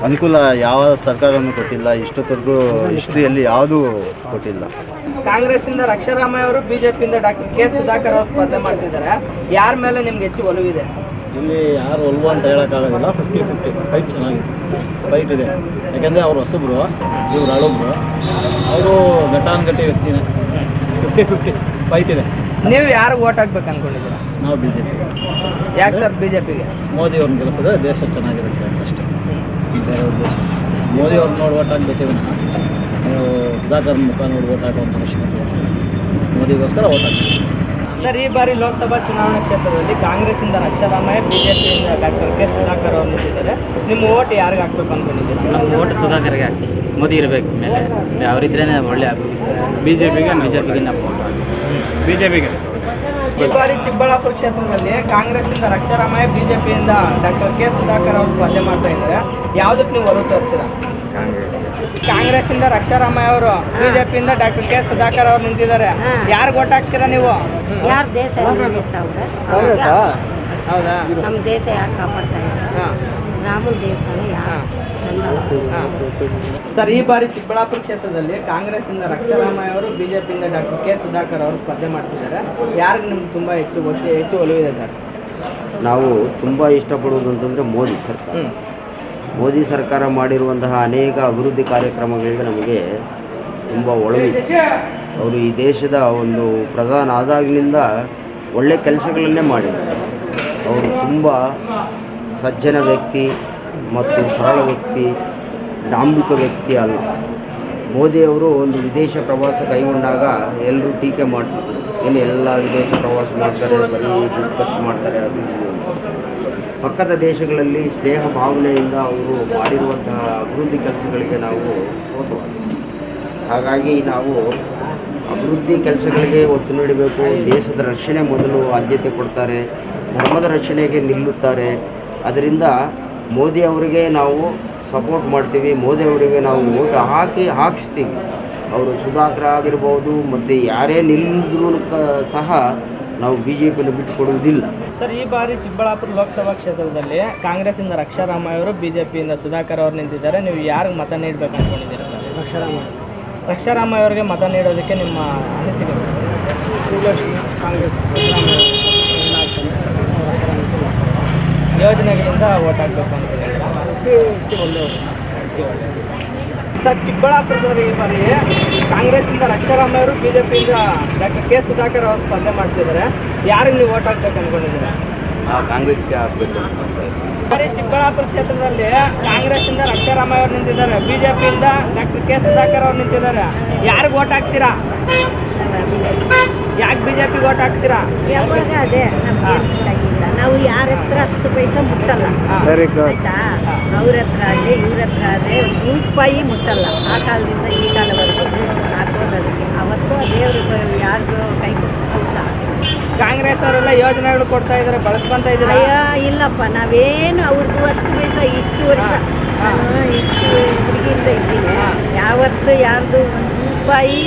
ಅನುಕೂಲ ಯಾವ ಸರ್ಕಾರನೂ ಕೊಟ್ಟಿಲ್ಲ. ಇಷ್ಟೊತ್ತರೆಗೂ ಹಿಸ್ಟ್ರಿಯಲ್ಲಿ ಯಾವುದೂ ಕೊಟ್ಟಿಲ್ಲ. ಕಾಂಗ್ರೆಸ್ಸಿಂದ ರಕ್ಷಾರಾಮಯ್ಯ ಅವರು, ಬಿಜೆಪಿಯಿಂದ ಡಾಕ್ಟರ್ ಕೆ ಸುಧಾಕರ್ ಅವರು ಸ್ಪರ್ಧೆ ಮಾಡ್ತಿದ್ದಾರೆ. ಯಾರ ಮೇಲೆ ನಿಮ್ಗೆ ಹೆಚ್ಚು ಒಲವಿದೆ? ಇಲ್ಲಿ ಯಾರು ಒಲ್ವ ಅಂತ ಹೇಳೋಕ್ಕಾಗೋದಿಲ್ಲ. 50-50 ಫೈಟ್ ಚೆನ್ನಾಗಿದೆ, ಫೈಟ್ ಇದೆ. ಯಾಕೆಂದರೆ ಅವ್ರು ಹೊಸಬ್ರು, ಇವ್ರು ಹಳಬ್ರು. ಅವರು ಘಟಾನುಘಟಿ ವ್ಯಕ್ತಿನೇ. 50-50 ಫೈಟ್ ಇದೆ. ನೀವು ಯಾರಿಗೆ ಓಟ್ ಹಾಕ್ಬೇಕು ಅಂದ್ಕೊಂಡಿದ್ದೀರಾ? ನಾವು ಬಿಜೆಪಿ. ಯಾಕೆ ಸರ್ ಬಿಜೆಪಿಗೆ? ಮೋದಿ ಅವ್ರನ್ನ ಗೆಲ್ಲಿಸಿದ್ರೆ ದೇಶ ಚೆನ್ನಾಗಿರುತ್ತೆ ಅಷ್ಟೇ, ಬೇರೆ ಉದ್ದೇಶ. ಮೋದಿ ಅವ್ರನ್ನ ನೋಡಿ ಓಟ್ ಹಾಕ್ಬೇಕಿವೆ. ನೀವು ಸುಧಾಕರ್ ಮುಖ ನೋಡಿ ಓಟ್ ಹಾಕುವಂಥ ಅವಶ್ಯಕತೆ. ಮೋದಿಗೋಸ್ಕರ ಓಟ್ ಹಾಕ್ತೀವಿ. ಸರ್, ಈ ಬಾರಿ ಲೋಕಸಭಾ ಚುನಾವಣಾ ಕ್ಷೇತ್ರದಲ್ಲಿ ಕಾಂಗ್ರೆಸ್ಸಿಂದ ರಕ್ಷಾರಾಮಯ್ಯ, ಬಿಜೆಪಿಯಿಂದ ಡಾಕ್ಟರ್ ಕೆ ಸುಧಾಕರ್ ಅವರು ನಿಂತಿದ್ದಾರೆ. ನಿಮ್ಮ ಓಟ್ ಯಾರಿಗೆ ಹಾಕ್ಬೇಕು ಅಂದ್ಕೊಂಡಿದ್ದೀರಾ? ನಮ್ಮ ಓಟ್ ಸುಧಾಕರ್ಗೆ ಹಾಕಿ. ಮೋದಿ ಇರಬೇಕು ಮೇಲೆ, ಅವರಿದ್ರೇ ಒಳ್ಳೆ ಆಗ್ಬೇಕು. ಬಿಜೆಪಿಗೆ ನಮ್ಮ ಬಿಜೆಪಿಗೆ. ಈ ಬಾರಿ ಚಿಕ್ಕಬಳ್ಳಾಪುರ ಕ್ಷೇತ್ರದಲ್ಲಿ ಕಾಂಗ್ರೆಸ್ಸಿಂದ ರಕ್ಷಾರಾಮಯ್ಯ, ಬಿಜೆಪಿಯಿಂದ ಡಾಕ್ಟರ್ ಕೆ ಸುಧಾಕರ್ ಅವರು ಸ್ಪರ್ಧೆ ಮಾಡ್ತಾ ಇದ್ದಾರೆ. ಯಾವುದಕ್ಕೆ ನೀವು ಒಲವು ತೋರ್ತೀರಾ? ಕಾಂಗ್ರೆಸ್ಸಿಂದ ರಕ್ಷಾರಾಮಯ್ಯ ಅವರು, ಬಿಜೆಪಿಯಿಂದ ಡಾಕ್ಟರ್ ಕೆ ಸುಧಾಕರ್ ಅವರು ನಿಂತಿದ್ದಾರೆ. ಯಾರಿಗೆ ಓಟ್ ಹಾಕ್ತೀರಾ ನೀವು? ಯಾರು ದೇಶ ಹೌದಾ? ನಮ್ಮ ದೇಶ ಯಾರು ಕಾಪಾಡ್ತಾ ಇದ್ದಾರೆ? ಹಾಂ, ರಾಮನ ದೇಶನೇ ಯಾರು? ಸರ್, ಈ ಬಾರಿ ಚಿಕ್ಕಬಳ್ಳಾಪುರ ಕ್ಷೇತ್ರದಲ್ಲಿ ಕಾಂಗ್ರೆಸ್ಸಿಂದ ರಕ್ಷಾರಾಮಯ್ಯ ಅವರು, ಬಿಜೆಪಿಯಿಂದ ಡಾಕ್ಟರ್ ಕೆ ಸುಧಾಕರ್ ಅವರು ಸ್ಪರ್ಧೆ ಮಾಡ್ತಿದ್ದಾರೆ. ಯಾರಿಗೆ ನಿಮ್ಗೆ ತುಂಬ ಹೆಚ್ಚು ಒಲವಿದೆ ಸರ್? ನಾವು ತುಂಬ ಇಷ್ಟಪಡೋದು ಅಂತಂದರೆ ಮೋದಿ ಸರ್ಕಾರ. ಮೋದಿ ಸರ್ಕಾರ ಮಾಡಿರುವಂತಹ ಅನೇಕ ಅಭಿವೃದ್ಧಿ ಕಾರ್ಯಕ್ರಮಗಳಿಗೆ ನಮಗೆ ತುಂಬ ಒಲವಿದೆ. ಅವರು ಈ ದೇಶದ ಒಂದು ಪ್ರಧಾನ ಆದಾಗಿನಿಂದ ಒಳ್ಳೆ ಕೆಲಸಗಳನ್ನೇ ಮಾಡಿದ್ದಾರೆ. ಅವರು ತುಂಬ ಸಜ್ಜನ ವ್ಯಕ್ತಿ ಮತ್ತು ಸರಳ ವ್ಯಕ್ತಿ, ಡಾಂಬಿಕ ವ್ಯಕ್ತಿ ಅಲ್ಲ. ಮೋದಿಯವರು ಒಂದು ವಿದೇಶ ಪ್ರವಾಸ ಕೈಗೊಂಡಾಗ ಎಲ್ಲರೂ ಟೀಕೆ ಮಾಡ್ತಿದ್ರು, ಏನು ಎಲ್ಲ ವಿದೇಶ ಪ್ರವಾಸ ಮಾಡ್ತಾರೆ, ಬರೀ ದುಡ್ಡು ಖರ್ಚು ಮಾಡ್ತಾರೆ, ಅದು ಇದು. ಪಕ್ಕದ ದೇಶಗಳಲ್ಲಿ ಸ್ನೇಹ ಭಾವನೆಯಿಂದ ಅವರು ಮಾಡಿರುವಂತಹ ಅಭಿವೃದ್ಧಿ ಕೆಲಸಗಳಿಗೆ ನಾವು ಸೋತವಾಗ್ತೀವಿ. ಹಾಗಾಗಿ ನಾವು ಅಭಿವೃದ್ಧಿ ಕೆಲಸಗಳಿಗೆ ಒತ್ತು ನೀಡಬೇಕು. ದೇಶದ ರಕ್ಷಣೆ ಮೊದಲು ಆದ್ಯತೆ ಕೊಡ್ತಾರೆ, ಧರ್ಮದ ರಕ್ಷಣೆಗೆ ನಿಲ್ಲುತ್ತಾರೆ. ಅದರಿಂದ ಮೋದಿ ಅವರಿಗೆ ನಾವು ಸಪೋರ್ಟ್ ಮಾಡ್ತೀವಿ, ಮೋದಿ ಅವರಿಗೆ ನಾವು ಓಟ್ ಹಾಕಿಸ್ತೀವಿ. ಅವರು ಸುಧಾಕರ್ ಆಗಿರ್ಬೋದು ಮತ್ತು ಯಾರೇ ನಿಲ್ಲಿದ್ರೂ ಸಹ ನಾವು BJPಯನ್ನು ಬಿಟ್ಟುಕೊಡುವುದಿಲ್ಲ. ಸರ್, ಈ ಬಾರಿ ಚಿಕ್ಕಬಳ್ಳಾಪುರ ಲೋಕಸಭಾ ಕ್ಷೇತ್ರದಲ್ಲಿ ಕಾಂಗ್ರೆಸ್ಸಿಂದ ರಕ್ಷಾರಾಮಯ್ಯ ಅವರು, BJPಯಿಂದ ಸುಧಾಕರ್ ಅವರು ನಿಂತಿದ್ದಾರೆ. ನೀವು ಯಾರಿಗೆ ಮತ ನೀಡಬೇಕು ಅಂದ್ಕೊಂಡಿದ್ದೀರಾ ಸರ್? ರಕ್ಷಾರಾಮಯ್ಯ ಅವರಿಗೆ ಮತ ನೀಡೋದಕ್ಕೆ ನಿಮ್ಮ ಅನಿಸಿಕೆ? ಕಾಂಗ್ರೆಸ್ ಯೋಜನೆಗಳಿಂದ ಓಟ್ ಹಾಕಬೇಕು ಅಂತಿದ್ದೀರಾ? ಸರ್, ಚಿಕ್ಕಬಳ್ಳಾಪುರದವರು ಈ ಬಾರಿ ಕಾಂಗ್ರೆಸ್ಸಿಂದ ರಕ್ಷಾರಾಮಯ್ಯ ಅವರು, BJPಯಿಂದ ಡಾಕ್ಟರ್ K ಸುಧಾಕರ್ ಅವರು ಸ್ಪರ್ಧೆ ಮಾಡ್ತಿದ್ದಾರೆ. ಯಾರಿಗೆ ನೀವು ಓಟ್ ಹಾಕ್ಬೇಕು ಅಂದ್ಕೊಂಡಿದ್ದೀರಾ? ಕಾಂಗ್ರೆಸ್ಗೆ ಹಾಕಬೇಕು. ಬರೀ ಚಿಕ್ಕಬಳ್ಳಾಪುರ ಕ್ಷೇತ್ರದಲ್ಲಿ ಕಾಂಗ್ರೆಸ್ಸಿಂದ ರಕ್ಷಾರಾಮಯ್ಯ ಅವರು ನಿಂತಿದ್ದಾರೆ, BJPಯಿಂದ ಡಾಕ್ಟರ್ K ಸುಧಾಕರ್ ಅವರು ನಿಂತಿದ್ದಾರೆ. ಯಾರಿಗೆ ಓಟ್ ಹಾಕ್ತೀರಾ? ಯಾಕೆ BJPಗೆ ಓಟ್ ಹಾಕ್ತೀರಾ? ಯಾವಾಗ ಅದೇ ನಮ್ಗೆ ಇಷ್ಟಾಗಿಲ್ಲ. ನಾವು ಯಾರ ಹತ್ರ 10 ಪೈಸೆ ಮುಟ್ಟಲ್ಲ, ಆಯ್ತಾ? ಅವ್ರ ಹತ್ರ ಆಗಲಿ ಇವ್ರ ಹತ್ರ ಆದರೆ ರೂಪಾಯಿ ಮುಟ್ಟಲ್ಲ. ಆ ಕಾಲದಿಂದ ಈ ಕಾಲವರೆಗೂ ಹಾಕೋದಕ್ಕೆ ಅವತ್ತು ದೇವರು ಯಾರಿಗೂ ಕೈ ಕೊಡ್ತಾ. ಕಾಂಗ್ರೆಸ್ ಅವರೆಲ್ಲ ಯೋಜನೆಗಳು ಕೊಡ್ತಾ ಇದ್ದಾರೆ, ಬಳಸ್ಕೊಂತ ಇದ್ದಾರೆ. ಅಯ್ಯ ಇಲ್ಲಪ್ಪ, ನಾವೇನು ಅವ್ರದ್ದು 10 ಪೈಸೆ ಇಷ್ಟು ವರ್ಷ ಇಷ್ಟು ಹುಡುಗಿಯಿಂದ ಇದ್ದೀನಿ, ಯಾವತ್ತು ಯಾರ್ದು 1 ರೂಪಾಯಿ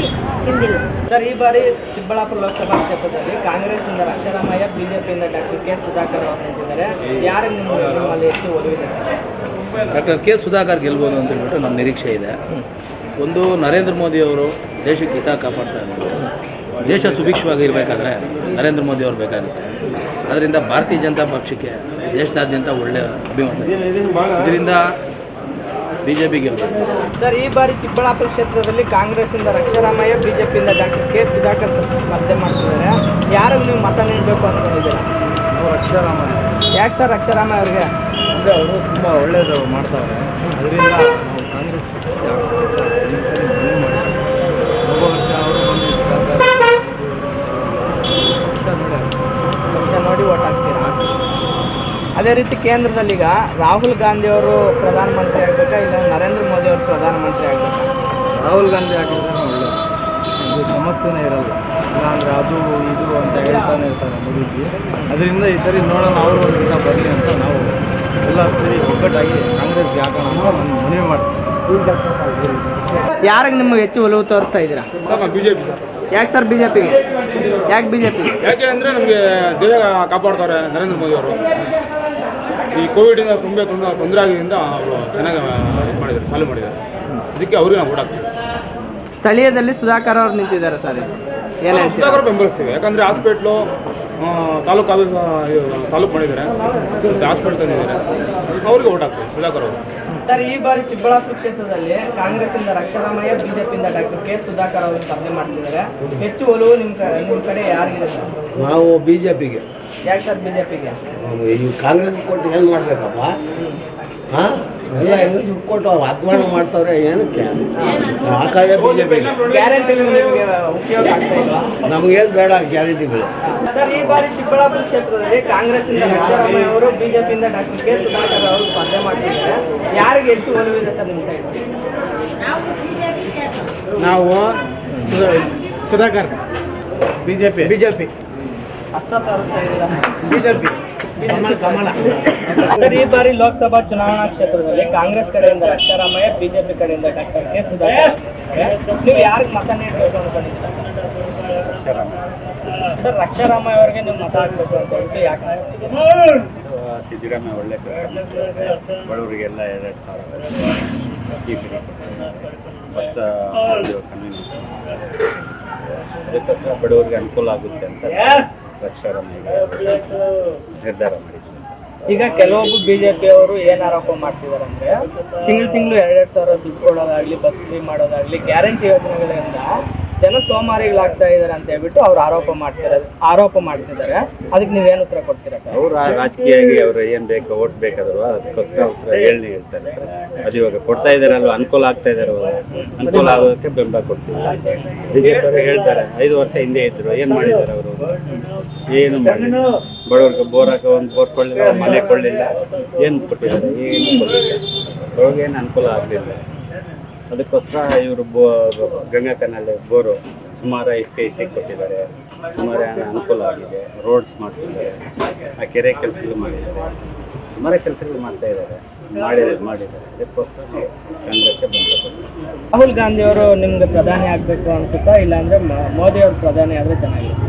ತಿಂದಿಲ್ಲ. ಸರ್, ಈ ಬಾರಿ ಚಿಕ್ಕಬಳ್ಳಾಪುರ ಲೋಕಸಭಾ ಕ್ಷೇತ್ರದಲ್ಲಿ ಕಾಂಗ್ರೆಸ್ಸಿಂದ ರಕ್ಷಾರಾಮಯ್ಯ, BJPಯಿಂದ ಡಾಕ್ಟರ್ K ಸುಧಾಕರ್ ಅವರು ನಿಂತಿದ್ದಾರೆ. ಯಾರಿಗೆ ನಿಮ್ಮಲ್ಲಿ ಹೆಚ್ಚು ಒಲವಿದೆ? ಡಾಕ್ಟರ್ K ಸುಧಾಕರ್ ಗೆಲ್ಬೋದು ಅಂತ ಹೇಳ್ಬಿಟ್ಟು ನಮ್ಮ ನಿರೀಕ್ಷೆ ಇದೆ. ಒಂದು, ನರೇಂದ್ರ ಮೋದಿ ಅವರು ದೇಶಕ್ಕೆ ಹಿತ ಕಾಪಾಡ್ತಾ ಇದ್ದಾರೆ. ದೇಶ ಸುಭಿಕ್ಷವಾಗಿರಬೇಕಾದ್ರೆ ನರೇಂದ್ರ ಮೋದಿ ಅವರು ಬೇಕಾಗುತ್ತೆ. ಅದರಿಂದ ಭಾರತೀಯ ಜನತಾ ಪಕ್ಷಕ್ಕೆ ದೇಶದಾದ್ಯಂತ ಒಳ್ಳೆಯ ಅಭಿಮಾನ ಇದೆ. ಇದರಿಂದ BJP ಗೆಲ್ಬೋದು. ಸರ್, ಈ ಬಾರಿ ಚಿಕ್ಕಬಳ್ಳಾಪುರ ಕ್ಷೇತ್ರದಲ್ಲಿ ಕಾಂಗ್ರೆಸ್ಸಿಂದ ರಕ್ಷಾರಾಮಯ್ಯ, BJPಯಿಂದ ಡಾಕ್ಟರ್ K ಸುಧಾಕರ್ ಸ್ಪರ್ಧೆ ಮಾಡ್ತಿದ್ದಾರೆ. ಯಾರಿಗೆ ನೀವು ಮತ ನೀಡಬೇಕು ಅಂದ್ಕೊಂಡಿದ್ದೀರಾ? ರಕ್ಷಾರಾಮಯ್ಯ. ಯಾಕೆ ಸರ್ ರಕ್ಷಾರಾಮಯ್ಯ ಅವ್ರಿಗೆ? ಅಂದರೆ ಅವರು ತುಂಬ ಒಳ್ಳೆಯದು ಮಾಡ್ತಾವ್ರೆ. ಅದರಿಂದ ನಾವು ಕಾಂಗ್ರೆಸ್ ಪಕ್ಷಕ್ಕೆ ಒಬ್ಬ ವರ್ಷ ಅವರು ಬಂದು ಪಕ್ಷ ನೋಡಿ ಓಟ್ ಹಾಕ್ತೀರಾ? ಅದೇ ರೀತಿ ಕೇಂದ್ರದಲ್ಲಿ ಈಗ ರಾಹುಲ್ ಗಾಂಧಿ ಅವರು ಪ್ರಧಾನಮಂತ್ರಿ ಆಗಬೇಕಾ, ಇಲ್ಲ ನರೇಂದ್ರ ಮೋದಿ ಅವರು ಪ್ರಧಾನಮಂತ್ರಿ ಆಗಬೇಕಾ? ರಾಹುಲ್ ಗಾಂಧಿ ಹಾಕಿದ್ರೆ ಒಳ್ಳೆಯದು. ಇದು ಸಮಸ್ಯೆನೇ ಇರಲ್ಲ. ಇಲ್ಲಾಂದರೆ ಅದು ಇದು ಅಂತ ಹೇಳ್ತಾನೆ ಇರ್ತಾರೆ ಮೋದಿಜಿ. ಅದರಿಂದ ಈ ಥರ ನೋಡೋಣ, ಅವರು ಒಂದು ದಿನ ಬರಲಿ ಅಂತ ನಾವು ಎಲ್ಲರೂ ಸೇರಿ ಒಗ್ಗಟ್ಟಾಗಿ ಕಾಂಗ್ರೆಸ್ಗೆ ಹಾಕೋಣ ಅಂತ ಒಂದು ಮನವಿ ಮಾಡ್ತೀವಿ. ಯಾರಿಗೆ ನಿಮಗೆ ಹೆಚ್ಚು ಒಲವು ತೋರಿಸ್ತಾ ಇದ್ದೀರಾ? BJP sir. ಯಾಕೆ ಸರ್ BJPಗೆ? ಯಾಕೆ BJP? ಯಾಕೆ ಅಂದರೆ ನಮಗೆ ದೇಶ ಕಾಪಾಡ್ತಾರೆ ನರೇಂದ್ರ ಮೋದಿ ಅವರು. ಈ ಕೋವಿಡಿಂದ ತುಂಬ ತೊಂದರೆ ಆಗಿದ್ದರಿಂದ ಅವರು ಚೆನ್ನಾಗಿ ಇದು ಮಾಡಿದ್ದಾರೆ, ಸಾಲ್ವ್ ಮಾಡಿದ್ದಾರೆ. ಅದಕ್ಕೆ ಅವ್ರಿಗೆ ನಾವು ಓಟ್ ಹಾಕ್ತೀವಿ. ಸ್ಥಳೀಯದಲ್ಲಿ ಸುಧಾಕರ್ ಅವರು ನಿಂತಿದ್ದಾರೆ ಸರ್, ಏನು ಸುಧಾಕರ್ ಬೆಂಬಲಿಸ್ತೀವಿ. ಯಾಕಂದರೆ ಹಾಸ್ಪಿಟ್ಲು ತಾಲೂಕು ಆಫೀಸ್ ತಾಲೂಕು ಮಾಡಿದ್ದಾರೆ, ಹಾಸ್ಪಿಟ್ಲ್ ತಂದಿದ್ದಾರೆ, ಅವ್ರಿಗೆ ಓಟ್ ಹಾಕ್ತೀವಿ ಸುಧಾಕರ್ ಅವರು. ಸರ್, ಈ ಬಾರಿ ಚಿಕ್ಕಬಳ್ಳಾಪುರ ಕ್ಷೇತ್ರದಲ್ಲಿ ಕಾಂಗ್ರೆಸ್ಸಿಂದ ರಕ್ಷಾರಾಮಯ್ಯ, BJPಯಿಂದ ಡಾಕ್ಟರ್ K ಸುಧಾಕರ್ ಅವರು ಸ್ಪರ್ಧೆ ಮಾಡ್ತಿದ್ದಾರೆ. ಹೆಚ್ಚು ಒಲವು ನಿಮ್ಮ ಕಡೆ ಯಾರಿಗಿದೆ ಸರ್? ನಾವು BJPಗೆ. ಯಾಕೆ ಸರ್ BJPಗೆ? ಈ ಕಾಂಗ್ರೆಸ್ ಕೊಟ್ಟು ಏನು ಮಾಡಬೇಕಪ್ಪ? ಹಾಂ, ಎಲ್ಲ ಹೆಂಗೆ ದುಡ್ಡು ಕೊಟ್ಟು ಅಪಮಾನ ಮಾಡ್ತಾವ್ರೆ, ಏನಕ್ಕೆ ಹಾಕೋದೇ BJPಗೆ. ಗ್ಯಾರಂಟಿಗಳು ನಿಮಗೆ ಉಪಯೋಗ ಆಗ್ತಾ ಇಲ್ಲ? ನಮಗೇನು ಬೇಡ ಗ್ಯಾರಂಟಿಗಳು. ಸರ್, ಈ ಬಾರಿ ಚಿಕ್ಕಬಳ್ಳಾಪುರ ಕ್ಷೇತ್ರದಲ್ಲಿ ಕಾಂಗ್ರೆಸ್ಸಿಂದ ರಕ್ಷಾರಾಮಯ್ಯ ಅವರು, BJPಯಿಂದ ಡಾಕ್ಟರ್ K ಸುಧಾಕರ್ ಅವರು ಸ್ಪರ್ಧೆ ಮಾಡ್ತಿದ್ದಾರೆ. ಯಾರಿಗೆ ಹೆಚ್ಚು ಒಲವಿದೆ ಸರ್ ನಿಮ್ಮ ಸೈಡ್? ನಾವು ಸುಧಾಕರ್. BJP. ಹಸ್ತ ತೋರಿಸ್ತಾ ಇದ್ದೀರಾ? BJP. ಕಮಲ. ಸರ್, ಈ ಬಾರಿ ಲೋಕಸಭಾ ಚುನಾವಣಾ ಕ್ಷೇತ್ರದಲ್ಲಿ ಕಾಂಗ್ರೆಸ್ ಕಡೆಯಿಂದ ರಕ್ಷಾರಾಮಯ್ಯ, BJP ಕಡೆಯಿಂದ ಡಾಕ್ಟರ್ K ಸುಧಾಕರ್. ನೀವು ಯಾರಿಗೆ ಮತ ನೀಡಬೇಕು ಅಂದ್ಕೊಂಡಿದ್ದೀರಾ? ಸರ್, ರಕ್ಷಾರಾಮಯ್ಯ ಅವರಿಗೆ ನೀವು ಮತ ಹಾಕಬೇಕು ಅಂತ ಹೇಳ್ಬಿಟ್ಟು ಯಾಕೆ? ಸಿದ್ದರಾಮಯ್ಯ ಒಳ್ಳೆ ಕೆಲಸ ಮಾಡ್ತಾರೆ. ಬಡವರಿಗೆಲ್ಲ 2,000 ಬಸ್ ಕನ್ವೀನಿಯನ್ಸ್, ಅದಕ್ಕೋಸ್ಕರ ಬಡವರಿಗೆ ಅನುಕೂಲ ಆಗುತ್ತೆ ಅಂತ ರಕ್ಷಾರಾಮಯ್ಯ ನಿರ್ಧಾರ ಮಾಡಿದ್ದೀವಿ ಸರ್. ಈಗ ಕೆಲವೊಬ್ಬರು ಬಿಜೆಪಿ ಅವರು ಏನ್ ಆರೋಪ ಮಾಡ್ತಿದ್ದಾರೆ ಅಂದ್ರೆ ತಿಂಗಳು 2,000 ದುಡ್ಡು ಕೊಡೋದಾಗ್ಲಿ, ಬಸ್ ಫ್ರೀ ಮಾಡೋದಾಗ್ಲಿ, ಗ್ಯಾರಂಟಿ ಯೋಜನೆಗಳಿಂದ ಜನ ಸೋಮಾರಿಗಳಾಗ್ತಾ ಇದಾರೆ ಅಂತ ಹೇಳ್ಬಿಟ್ಟು ಅವ್ರು ಆರೋಪ ಮಾಡ್ತಿದ್ದಾರೆ. ಅದಕ್ಕೆ ನೀವೇನು ಉತ್ತರ ಕೊಡ್ತೀರಾ ಸರ್? ಅವ್ರು ರಾಜಕೀಯವಾಗಿ ಅವರು ಏನ್ ಬೇಕು ಓಟ್ ಬೇಕಾದ್ರು ಅದಕ್ಕೋಸ್ಕರ ಉತ್ತರ ಹೇಳ್ತಾರೆ ಸರ್. ಅದು ಇವಾಗ ಕೊಡ್ತಾ ಇದಾರಲ್ವ, ಅನುಕೂಲ ಆಗ್ತಾ ಇದಾರಲ್ವ, ಅನುಕೂಲ ಆಗೋದಕ್ಕೆ ಬೆಂಬಲ ಕೊಡ್ತೀವಿ. ಬಿಜೆಪಿ ಅವರು ಹೇಳ್ತಾರೆ 5 ವರ್ಷ ಹಿಂದೆ ಇದ್ರು, ಏನ್ ಮಾಡಿದ್ದಾರೆ ಅವರು? ಏನು ಮಾಡಿಲ್ಲ. ಬಡವ್ರಿಗೆ ಬೋರಾಕ ಒಂದು ಬೋರ್ ಕೊಳ್ಳಿಲ್ಲ, ಮನೆ ಕೊಳ್ಳಿಲ್ಲ, ಏನು ಕೊಟ್ಟಿದ್ದಾರೆ? ಏನು ಕೊಟ್ಟಿಲ್ಲ. ಅವ್ರಿಗೇನು ಅನುಕೂಲ ಆಗಲಿಲ್ಲ. ಅದಕ್ಕೋಸ್ಕರ ಇವರು ಗಂಗಾ ಕೆನಾಲ್ ಬೋರು ಸುಮಾರು SC ಕೊಟ್ಟಿದ್ದಾರೆ. ಸುಮಾರು ಅನುಕೂಲ ಆಗಿದೆ. ರೋಡ್ಸ್ ಮಾಡ್ತಿದ್ದಾರೆ, ಆ ಕೆರೆ ಕೆಲಸಗಳು ಮಾಡಿದ್ದಾರೆ, ಸುಮಾರು ಕೆಲಸಗಳು ಮಾಡ್ತಾ ಇದ್ದಾರೆ, ಮಾಡಿದ್ದಾರೆ. ಅದಕ್ಕೋಸ್ಕರ ಕಾಂಗ್ರೆಸ್ಗೆ ಬಂದ. ರಾಹುಲ್ ಗಾಂಧಿ ಅವರು ನಿಮ್ಗೆ ಪ್ರಧಾನಿ ಆಗಬೇಕು ಅನ್ಸುತ್ತಾ, ಇಲ್ಲಾಂದ್ರೆ ಮೋದಿ ಅವರು ಪ್ರಧಾನಿ ಆದರೆ ಚೆನ್ನಾಗಿರುತ್ತೆ?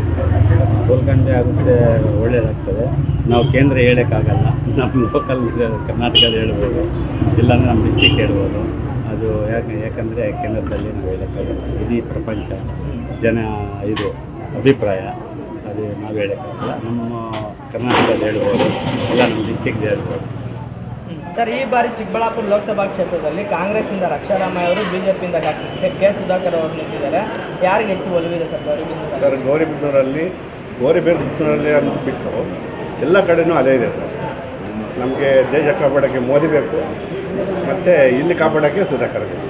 ರಾಹುಲ್ ಗಾಂಧಿ ಆಗುತ್ತೆ, ಒಳ್ಳೇದಾಗ್ತದೆ. ನಾವು ಕೇಂದ್ರ ಹೇಳೋಕ್ಕಾಗಲ್ಲ, ನಮ್ಮ ಲೋಕಲ್ ಕರ್ನಾಟಕದ ಹೇಳ್ಬೋದು, ಇಲ್ಲಾಂದ್ರೆ ನಮ್ಮ ಡಿಸ್ಟಿಕ್ ಹೇಳ್ಬೋದು. ಅದು ಯಾಕಂದರೆ ಕೇಂದ್ರದಲ್ಲಿ ನಾವು ಹೇಳೋಕ್ಕಾಗಲ್ಲ. ಇಡೀ ಪ್ರಪಂಚ ಜನ ಇದು ಅಭಿಪ್ರಾಯ, ಅದು ನಾವು ಹೇಳೋಕ್ಕಾಗಲ್ಲ. ನಮ್ಮ ಕರ್ನಾಟಕದಲ್ಲಿ ಹೇಳ್ಬೋದು, ಇಲ್ಲ ನಮ್ಮ ಡಿಸ್ಟಿಕ್ದು ಹೇಳ್ಬೋದು. ಸರ್, ಈ ಬಾರಿ ಚಿಕ್ಕಬಳ್ಳಾಪುರ ಲೋಕಸಭಾ ಕ್ಷೇತ್ರದಲ್ಲಿ ಕಾಂಗ್ರೆಸ್ಸಿಂದ ರಕ್ಷಾರಾಮಯ್ಯ ಅವರು, ಬಿಜೆಪಿಯಿಂದ ಡಾಕ್ಟರ್ ಕೆ ಸುಧಾಕರ್ ಅವರು ನಿಂತಿದ್ದಾರೆ. ಯಾರಿಗೆ ಹೆಚ್ಚು ಒಲವಿದೆ ಸರ್? ಸರ್, ಗೌರಿಬಿದನೂರಲ್ಲಿ ಬಿಟ್ಟು ಎಲ್ಲ ಕಡೆನೂ ಅದೇ ಇದೆ ಸರ್. ನಮಗೆ ದೇಶ ಕಾಪಾಡೋಕ್ಕೆ ಮೋದಿ ಬೇಕು, ಮತ್ತು ಇಲ್ಲಿ ಕಾಪಾಡೋಕ್ಕೆ ಸುಧಾಕರ್ ಬೇಕು.